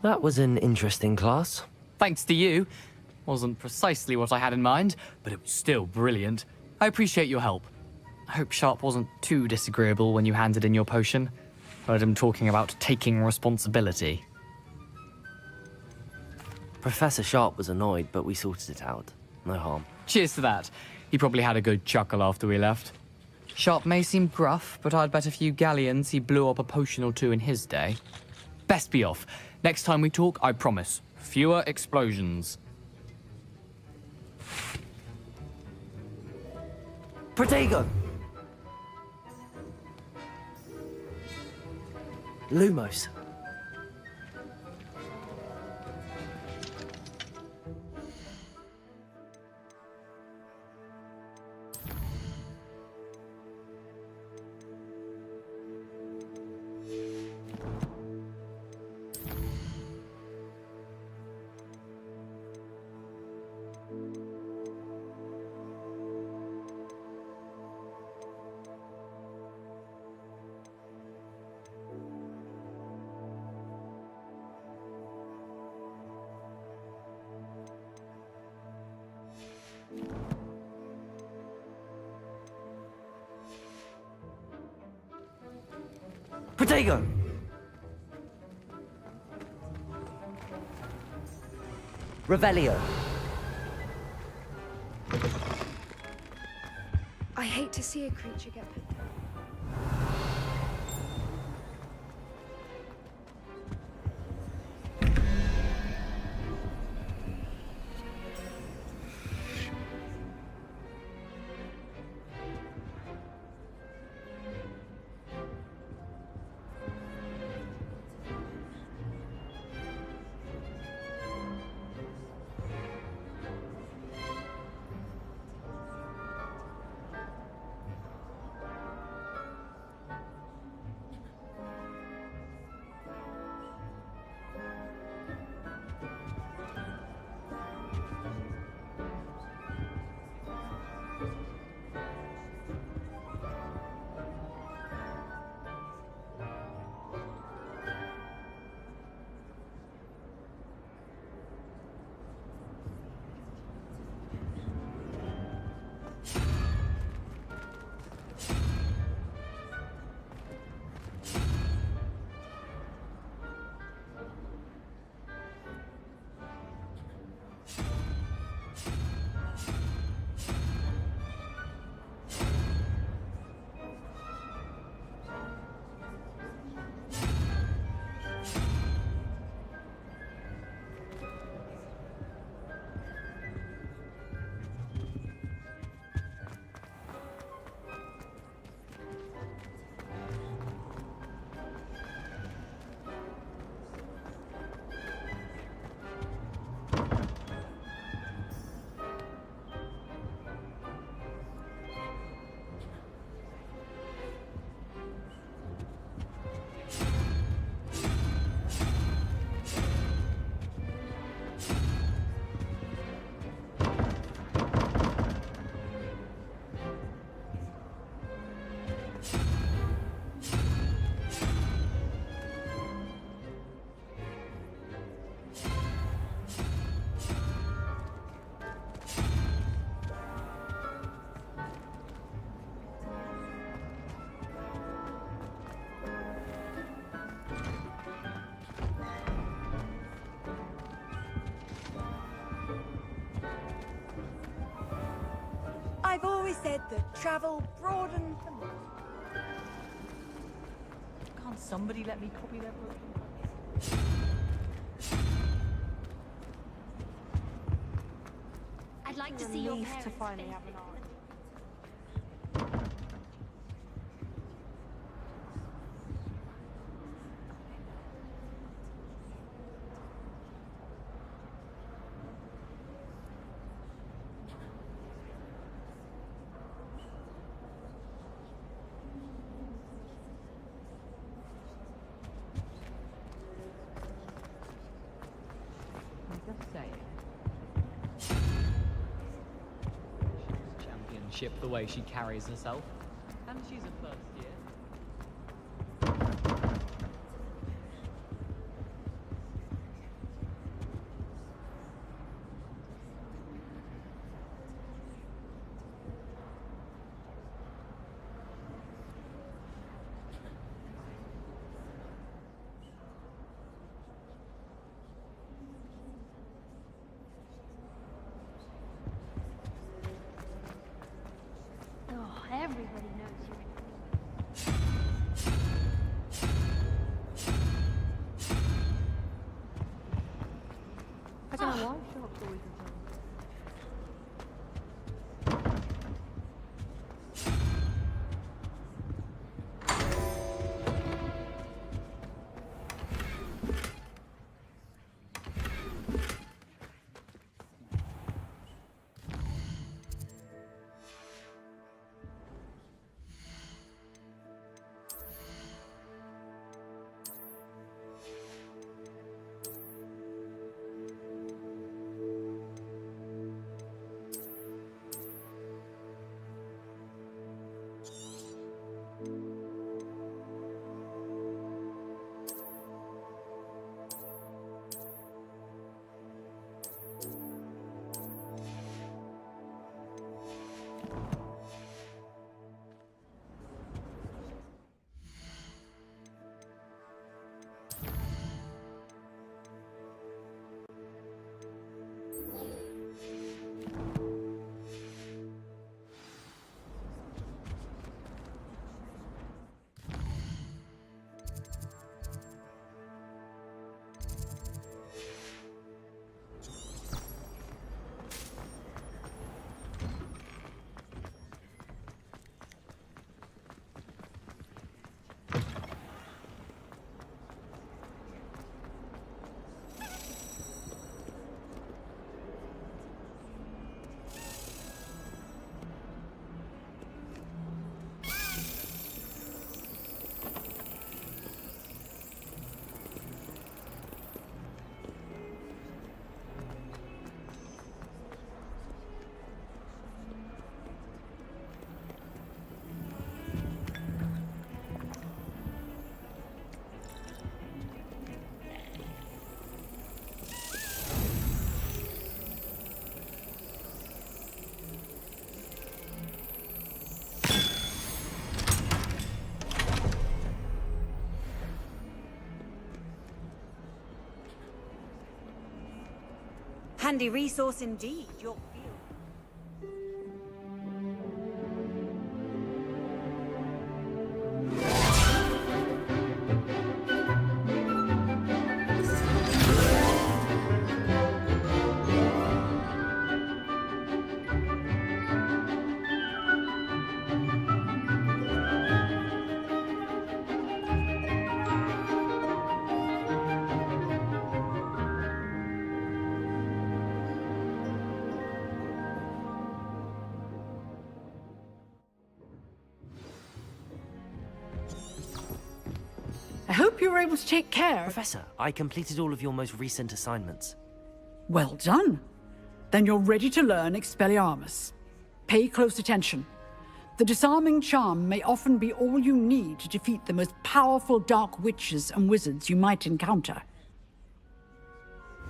Speaker 1: That was an interesting class.
Speaker 16: Thanks to you. Wasn't precisely what I had in mind, but it was still brilliant. I appreciate your help. I hope Sharp wasn't too disagreeable when you handed in your potion. Heard him talking about taking responsibility.
Speaker 1: Professor Sharp was annoyed, but we sorted it out. No harm.
Speaker 16: Cheers to that. He probably had a good chuckle after we left. Sharp may seem gruff, but I'd bet a few galleons he blew up a potion or two in his day. Best be off. Next time we talk, I promise. Fewer explosions.
Speaker 1: Protego! Lumos. Protego! Revelio.
Speaker 4: I hate to see a creature get put down.
Speaker 11: I've always said that travel broadens the mind.
Speaker 17: Can't somebody let me copy their book?
Speaker 6: I'd like to see your
Speaker 17: Relief
Speaker 6: parents.
Speaker 17: to finally have an art.
Speaker 16: Just saying. Championship the way she carries herself. And she's a first year.
Speaker 6: Oh, everybody knows you're
Speaker 17: I don't know why shops always return.
Speaker 11: Handy resource indeed, your field.
Speaker 18: I hope you were able to take care.
Speaker 1: Professor, I completed all of your most recent assignments.
Speaker 18: Well done. Then you're ready to learn Expelliarmus. Pay close attention. The disarming charm may often be all you need to defeat the most powerful dark witches and wizards you might encounter.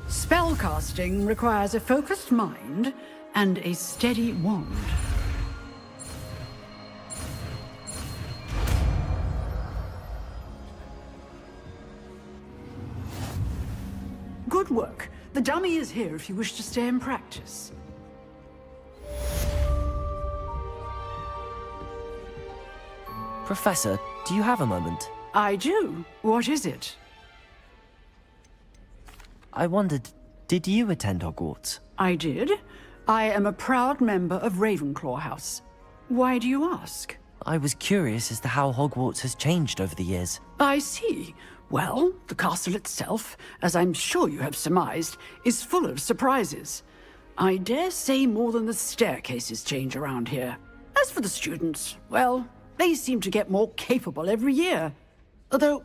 Speaker 18: Spellcasting requires a focused mind and a steady wand. Good work. The dummy is here if you wish to stay and practice.
Speaker 1: Professor, do you have a moment?
Speaker 18: I do. What is it?
Speaker 1: I wondered, did you attend Hogwarts?
Speaker 18: I did. I am a proud member of Ravenclaw House. Why do you ask?
Speaker 1: I was curious as to how Hogwarts has changed over the years.
Speaker 18: I see. Well, the castle itself, as I'm sure you have surmised, is full of surprises. I dare say more than the staircases change around here. As for the students, well, they seem to get more capable every year. Although,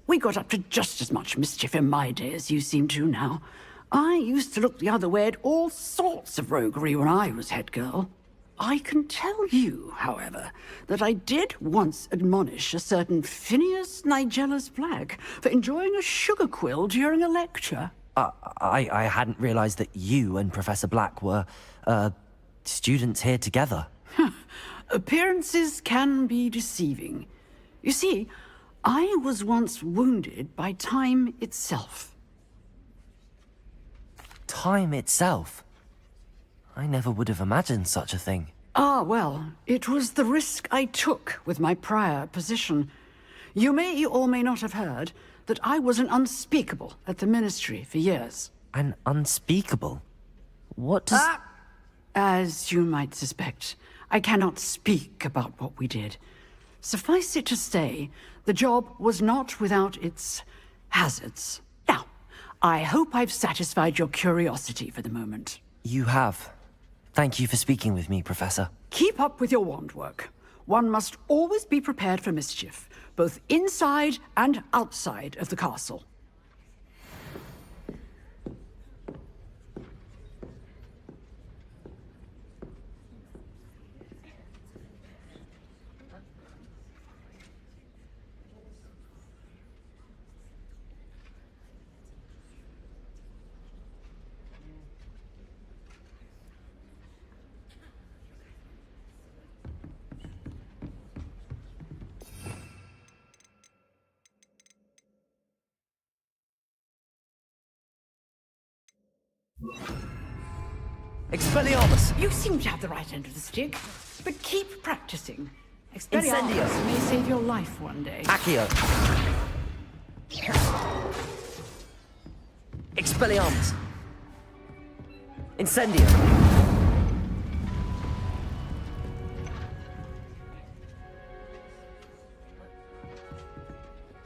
Speaker 18: we got up to just as much mischief in my day as you seem to now. I used to look the other way at all sorts of roguery when I was head girl. I can tell you, however, that I did once admonish a certain Phineas Nigellus Black for enjoying a sugar quill during a lecture.
Speaker 1: I hadn't realized that you and Professor Black were, students here together.
Speaker 18: Appearances can be deceiving. You see, I was once wounded by time itself.
Speaker 1: Time itself? I never would have imagined such a thing.
Speaker 18: Ah, well, it was the risk I took with my prior position. You may or may not have heard that I was an unspeakable at the Ministry for years.
Speaker 1: An unspeakable? What does...
Speaker 18: As you might suspect, I cannot speak about what we did. Suffice it to say, the job was not without its hazards. Now, I hope I've satisfied your curiosity for the moment.
Speaker 1: You have. Thank you for speaking with me, Professor.
Speaker 18: Keep up with your wand work. One must always be prepared for mischief, both inside and outside of the castle.
Speaker 1: Expelliarmus!
Speaker 18: You seem to have the right end of the stick, but keep practicing.
Speaker 1: Incendio!
Speaker 18: Expelliarmus may save your life one day.
Speaker 1: Accio! Expelliarmus! Incendio!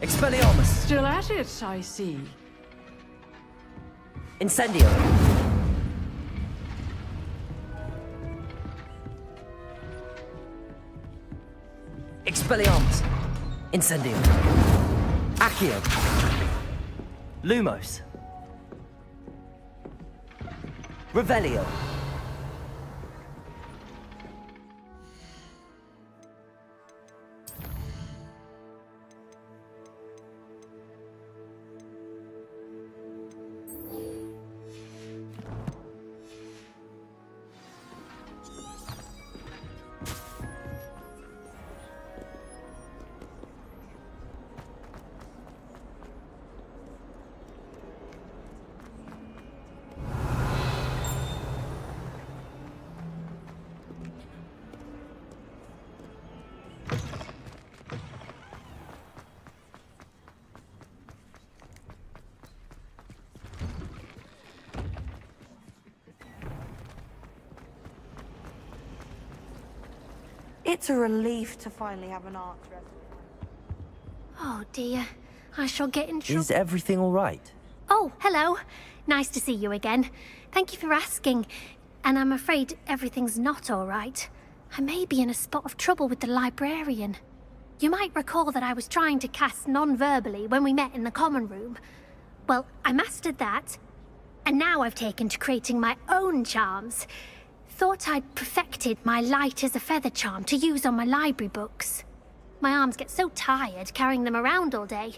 Speaker 1: Expelliarmus!
Speaker 18: Still at it, I see.
Speaker 1: Incendio! Expelliarmus! Incendio! Accio! Lumos! Revelio!
Speaker 2: It's a relief to finally have an art recipe.
Speaker 6: Oh dear, I shall get in trouble.
Speaker 1: Is everything all right?
Speaker 6: Oh, hello. Nice to see you again. Thank you for asking. And I'm afraid everything's not all right. I may be in a spot of trouble with the librarian. You might recall that I was trying to cast non-verbally when we met in the common room. Well, I mastered that. And now I've taken to creating my own charms. Thought I'd perfected my light as a feather charm to use on my library books. My arms get so tired carrying them around all day.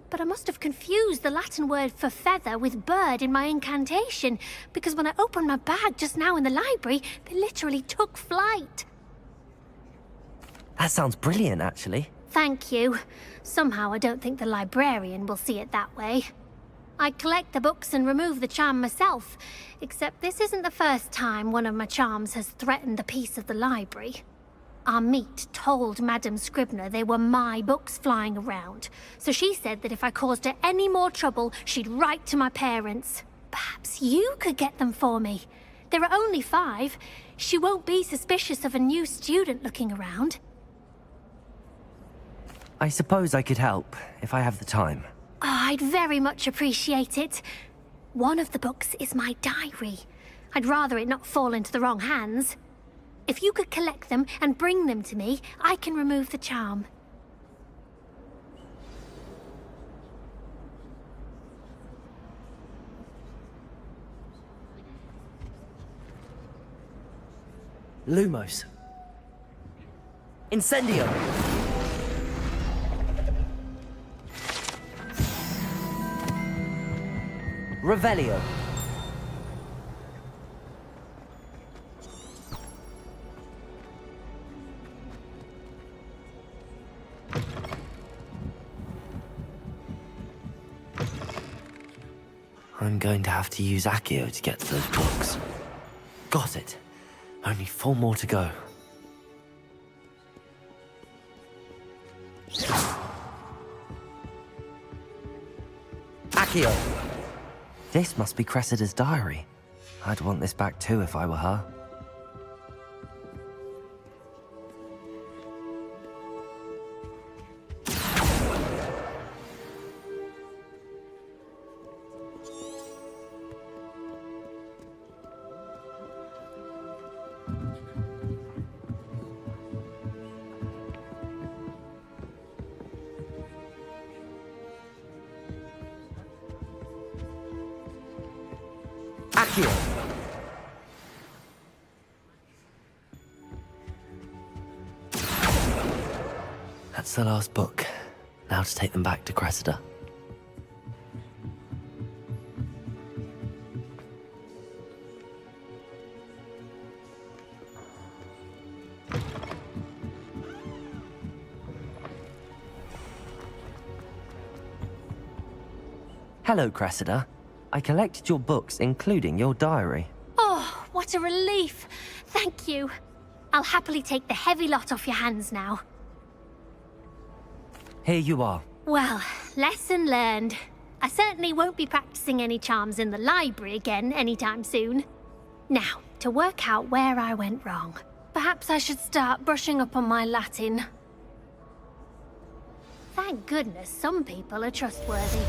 Speaker 6: But I must have confused the Latin word for feather with bird in my incantation, because when I opened my bag just now in the library, they literally took flight.
Speaker 1: That sounds brilliant, actually.
Speaker 6: Thank you. Somehow I don't think the librarian will see it that way. I collect the books and remove the charm myself, except this isn't the first time one of my charms has threatened the peace of the library. Our meat told Madame Scribner they were my books flying around, so she said that if I caused her any more trouble, she'd write to my parents. Perhaps you could get them for me. There are only 5. She won't be suspicious of a new student looking around.
Speaker 1: I suppose I could help, if I have the time.
Speaker 6: Oh, I'd very much appreciate it. One of the books is my diary. I'd rather it not fall into the wrong hands. If you could collect them and bring them to me, I can remove the charm.
Speaker 1: Lumos. Incendio! Revelio. I'm going to have to use Accio to get to those books. Got it. Only 4 more to go. Accio! This must be Cressida's diary. I'd want this back too if I were her. Accio! That's the last book. Now to take them back to Cressida. Hello, Cressida. I collected your books, including your diary.
Speaker 6: Oh, what a relief. Thank you. I'll happily take the heavy lot off your hands now.
Speaker 1: Here you are.
Speaker 6: Well, lesson learned. I certainly won't be practicing any charms in the library again anytime soon. Now, to work out where I went wrong. Perhaps I should start brushing up on my Latin. Thank goodness some people are trustworthy.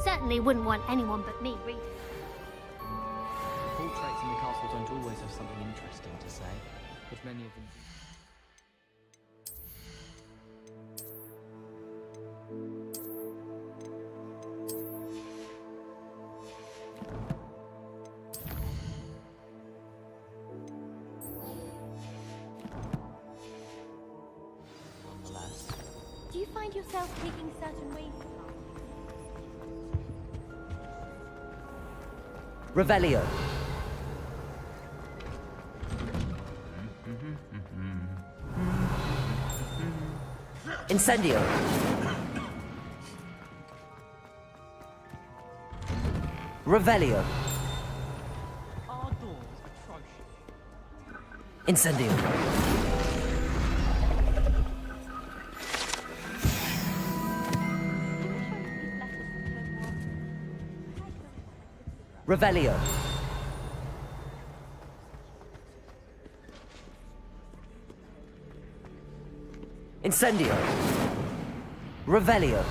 Speaker 6: Certainly wouldn't want anyone but me reading.
Speaker 19: Portraits in the castle don't always have something interesting to say, but many of them
Speaker 6: Do you find yourself taking certain ways?
Speaker 1: Revelio. Incendio. Revelio.
Speaker 5: Our door is atrocious.
Speaker 1: Incendio. Revelio. Incendio. Revelio.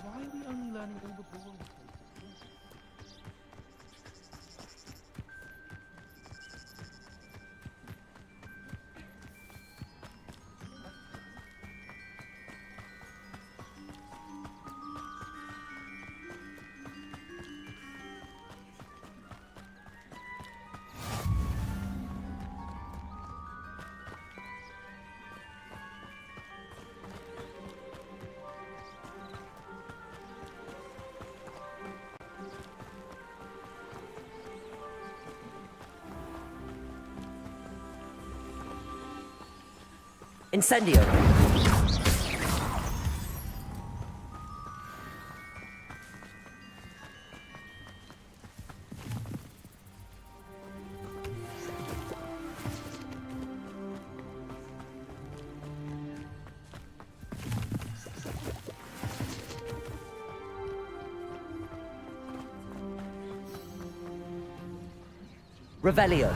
Speaker 5: Why are we only learning all the boring things?
Speaker 1: Incendio! Revelio.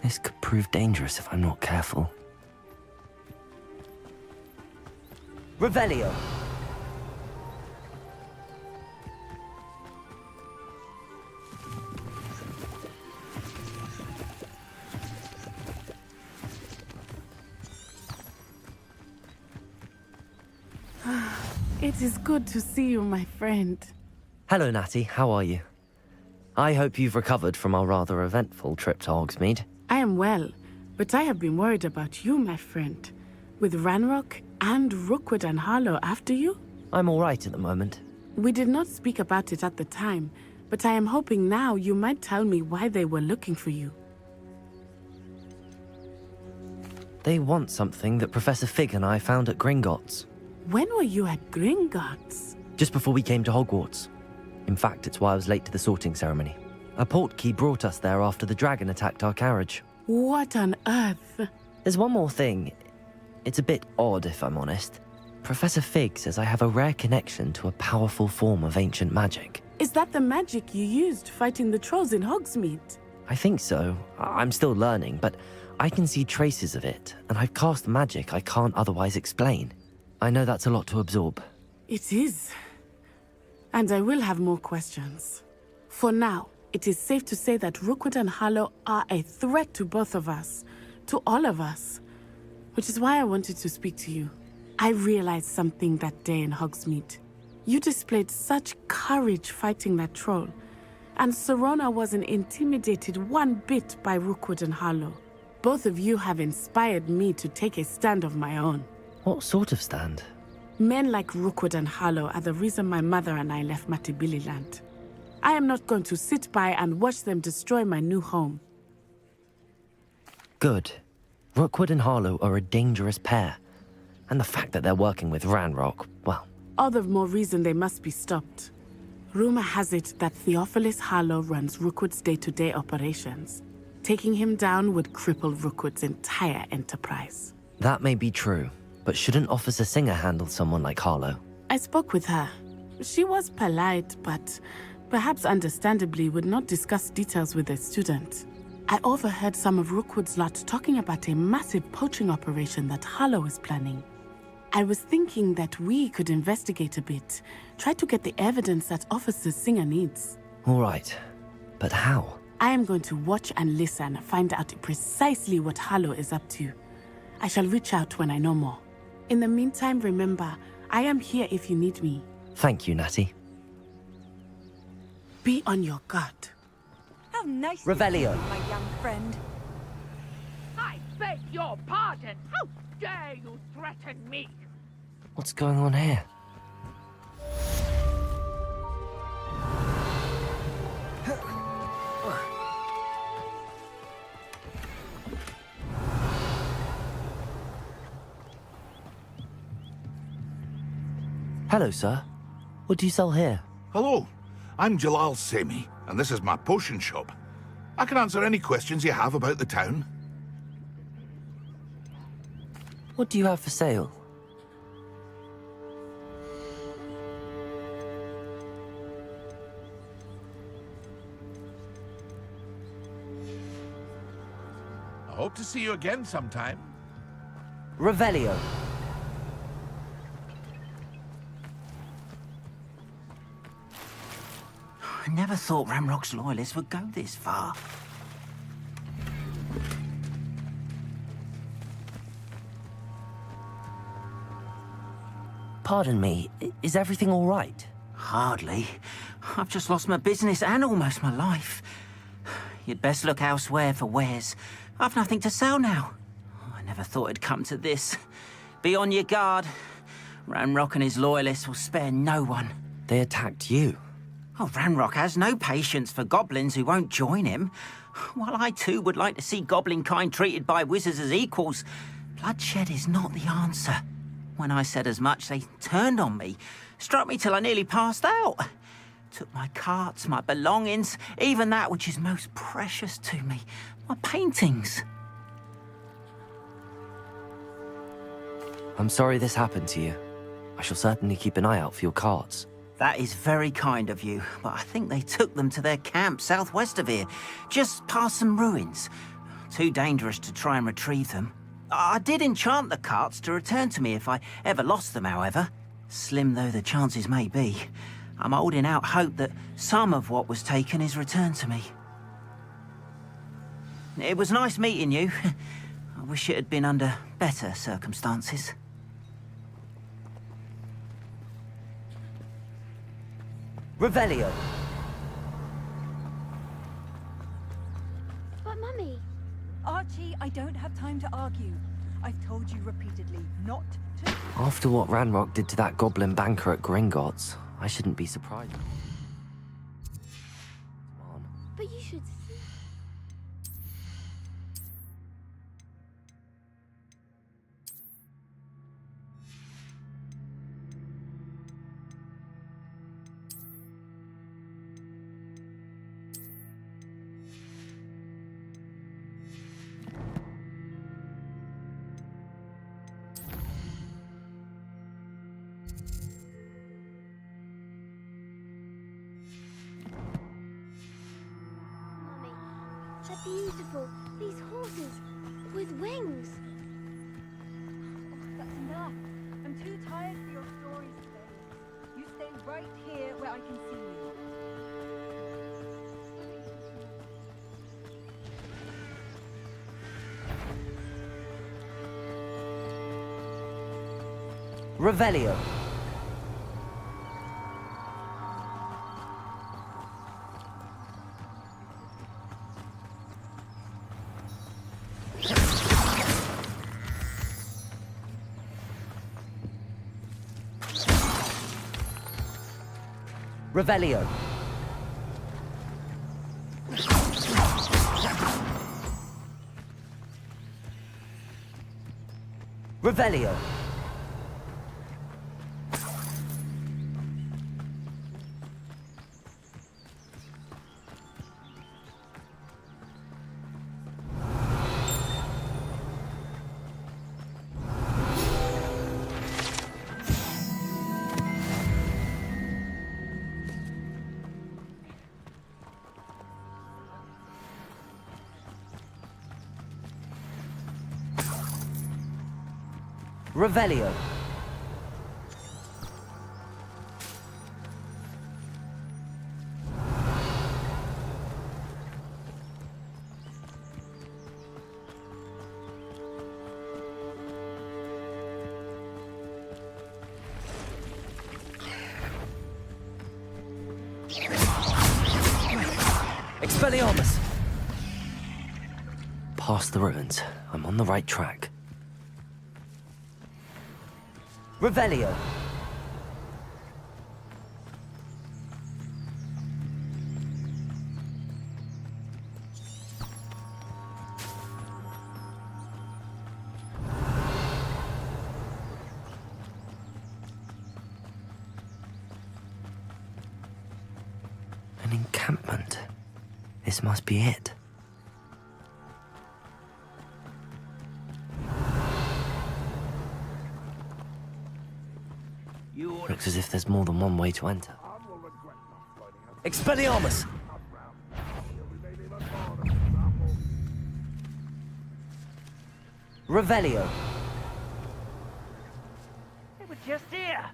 Speaker 1: This could prove dangerous if I'm not careful. Revelio!
Speaker 13: It is good to see you, my friend.
Speaker 1: Hello, Natty. How are you? I hope you've recovered from our rather eventful trip to Hogsmeade.
Speaker 13: I am well, but I have been worried about you, my friend. With Ranrock and Rookwood and Harlow after you?
Speaker 1: I'm all right at the moment.
Speaker 13: We did not speak about it at the time, but I am hoping now you might tell me why they were looking for you.
Speaker 1: They want something that Professor Fig and I found at Gringotts.
Speaker 13: When were you at Gringotts?
Speaker 1: Just before we came to Hogwarts. In fact, it's why I was late to the sorting ceremony. A portkey brought us there after the dragon attacked our carriage.
Speaker 13: What on earth?
Speaker 1: There's one more thing. It's a bit odd, if I'm honest. Professor Fig says I have a rare connection to a powerful form of ancient magic.
Speaker 13: Is that the magic you used fighting the trolls in Hogsmeade?
Speaker 1: I think so. I'm still learning, but I can see traces of it, and I've cast magic I can't otherwise explain. I know that's a lot to absorb.
Speaker 13: It is. And I will have more questions. For now, it is safe to say that Rookwood and Harlow are a threat to both of us, to all of us. Which is why I wanted to speak to you. I realized something that day in Hogsmeade. You displayed such courage fighting that troll, and Serona wasn't intimidated one bit by Rookwood and Harlow. Both of you have inspired me to take a stand of my own.
Speaker 1: What sort of stand?
Speaker 13: Men like Rookwood and Harlow are the reason my mother and I left Matibili Land. I am not going to sit by and watch them destroy my new home.
Speaker 1: Good. Rookwood and Harlow are a dangerous pair. And the fact that they're working with Ranrock, well...
Speaker 13: All the more reason they must be stopped. Rumor has it that Theophilus Harlow runs Rookwood's day-to-day operations. Taking him down would cripple Rookwood's entire enterprise.
Speaker 1: That may be true, but shouldn't Officer Singer handle someone like Harlow?
Speaker 13: I spoke with her. She was polite, but perhaps understandably would not discuss details with a student. I overheard some of Rookwood's lot talking about a massive poaching operation that Harlow is planning. I was thinking that we could investigate a bit, try to get the evidence that Officer Singer needs.
Speaker 1: All right, but how?
Speaker 13: I am going to watch and listen, find out precisely what Harlow is up to. I shall reach out when I know more. In the meantime, remember, I am here if you need me.
Speaker 1: Thank you, Natty.
Speaker 13: Be on your guard.
Speaker 11: How nice
Speaker 1: Revelio.
Speaker 11: of you, my young friend.
Speaker 10: I beg your pardon. How dare you threaten me?
Speaker 1: What's going on here? Hello, sir. What do you sell here?
Speaker 20: Hello, I'm Jalal Semi, and this is my potion shop. I can answer any questions you have about the town.
Speaker 1: What do you have for sale?
Speaker 20: I hope to see you again sometime.
Speaker 1: Revelio.
Speaker 12: I never thought Ramrock's loyalists would go this far.
Speaker 1: Pardon me, is everything all right?
Speaker 12: Hardly. I've just lost my business and almost my life. You'd best look elsewhere for wares. I've nothing to sell now. I never thought it'd come to this. Be on your guard. Ranrock and his loyalists will spare no one.
Speaker 1: They attacked you?
Speaker 12: Oh, Ranrock has no patience for goblins who won't join him. While I too would like to see goblin kind treated by wizards as equals, bloodshed is not the answer. When I said as much, they turned on me, struck me till I nearly passed out. Took my carts, my belongings, even that which is most precious to me, my paintings.
Speaker 1: I'm sorry this happened to you. I shall certainly keep an eye out for your carts.
Speaker 12: That is very kind of you, but I think they took them to their camp southwest of here, just past some ruins. Too dangerous to try and retrieve them. I did enchant the carts to return to me if I ever lost them, however. Slim though the chances may be, I'm holding out hope that some of what was taken is returned to me. It was nice meeting you. I wish it had been under better circumstances.
Speaker 1: Revelio.
Speaker 8: But Mummy...
Speaker 11: Archie, I don't have time to argue. I've told you repeatedly not to...
Speaker 1: After what Ranrock did to that goblin banker at Gringotts, I shouldn't be surprised.
Speaker 8: But you should see... They're beautiful. These horses with wings.
Speaker 11: That's enough. I'm too tired for your stories today. You stay right here where I can see you.
Speaker 1: Revelio. Revelio. Revelio. Revelio. Expelliarmus! Past the ruins. I'm on the right track. Revelio. This must be it. Looks as if there's more than one way to enter. Expelliarmus! Revelio.
Speaker 10: They were just here.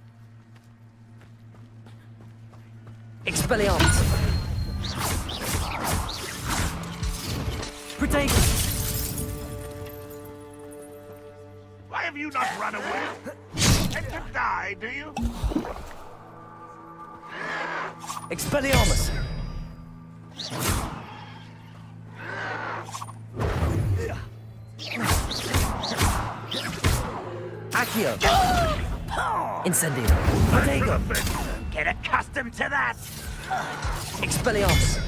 Speaker 1: Expelliarmus. Protego.
Speaker 20: Why have you not run away? And to die, do you?
Speaker 1: Expelliarmus. Accio. Incendio. Protego.
Speaker 10: Get accustomed to that.
Speaker 1: Expelliarmus.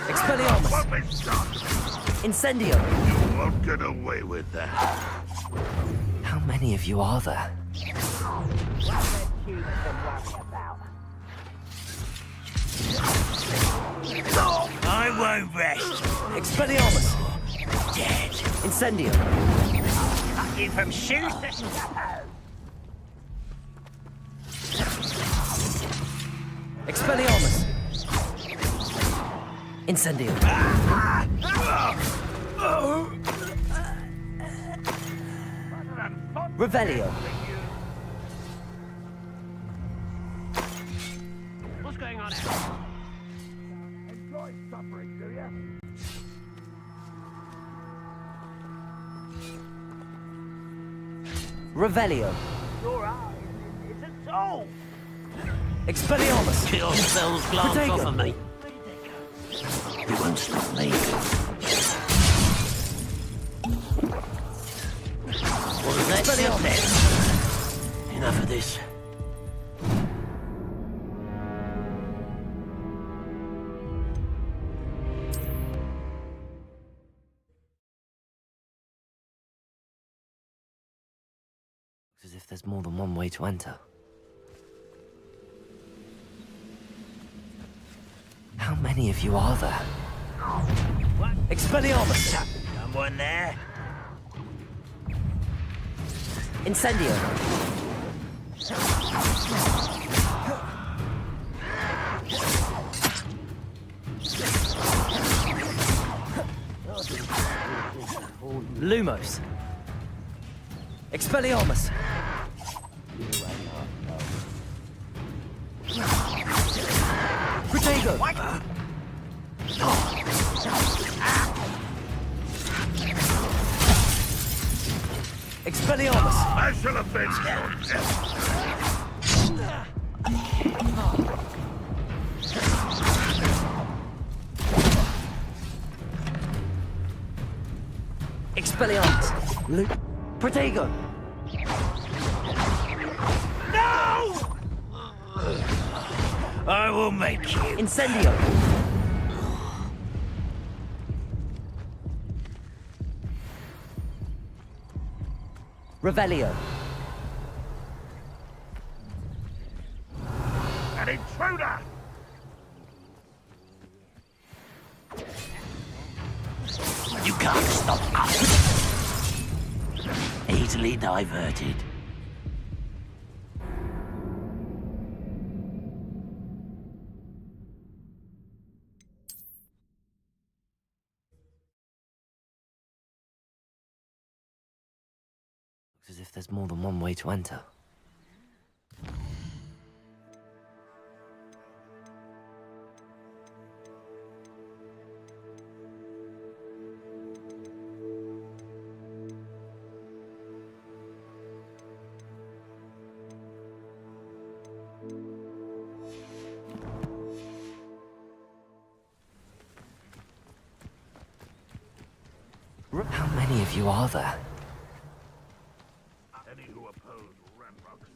Speaker 1: Expelliarmus. Incendio.
Speaker 20: You won't get away with that.
Speaker 1: How many of you are there?
Speaker 10: I won't rest.
Speaker 1: Expelliarmus.
Speaker 10: Dead.
Speaker 1: Incendio.
Speaker 10: Cut you from shoes to
Speaker 1: Expelliarmus. Incendio. Revelio.
Speaker 10: What's going on out?
Speaker 20: Enjoy suffering, do you?
Speaker 1: Revelio.
Speaker 10: Your eye is a soul.
Speaker 1: Expelliarmus.
Speaker 10: Get yourselves glance
Speaker 1: Protego.
Speaker 10: off of me. You won't stop me. Well, that's it then. Enough of this.
Speaker 1: As if there's more than one way to enter. How many of you are there?
Speaker 10: What?
Speaker 1: Expelliarmus.
Speaker 10: Someone there?
Speaker 1: Incendio. Lumos. Expelliarmus. Protego. Expelliarmus.
Speaker 20: I shall avenge your death.
Speaker 1: Expelliarmus. Protego.
Speaker 10: No! I will make you.
Speaker 1: Incendio. Revelio.
Speaker 20: An intruder!
Speaker 10: You can't stop us. Easily diverted.
Speaker 1: Looks as if there's more than one way to enter. How many of you are there?
Speaker 20: Any who oppose Ranrock's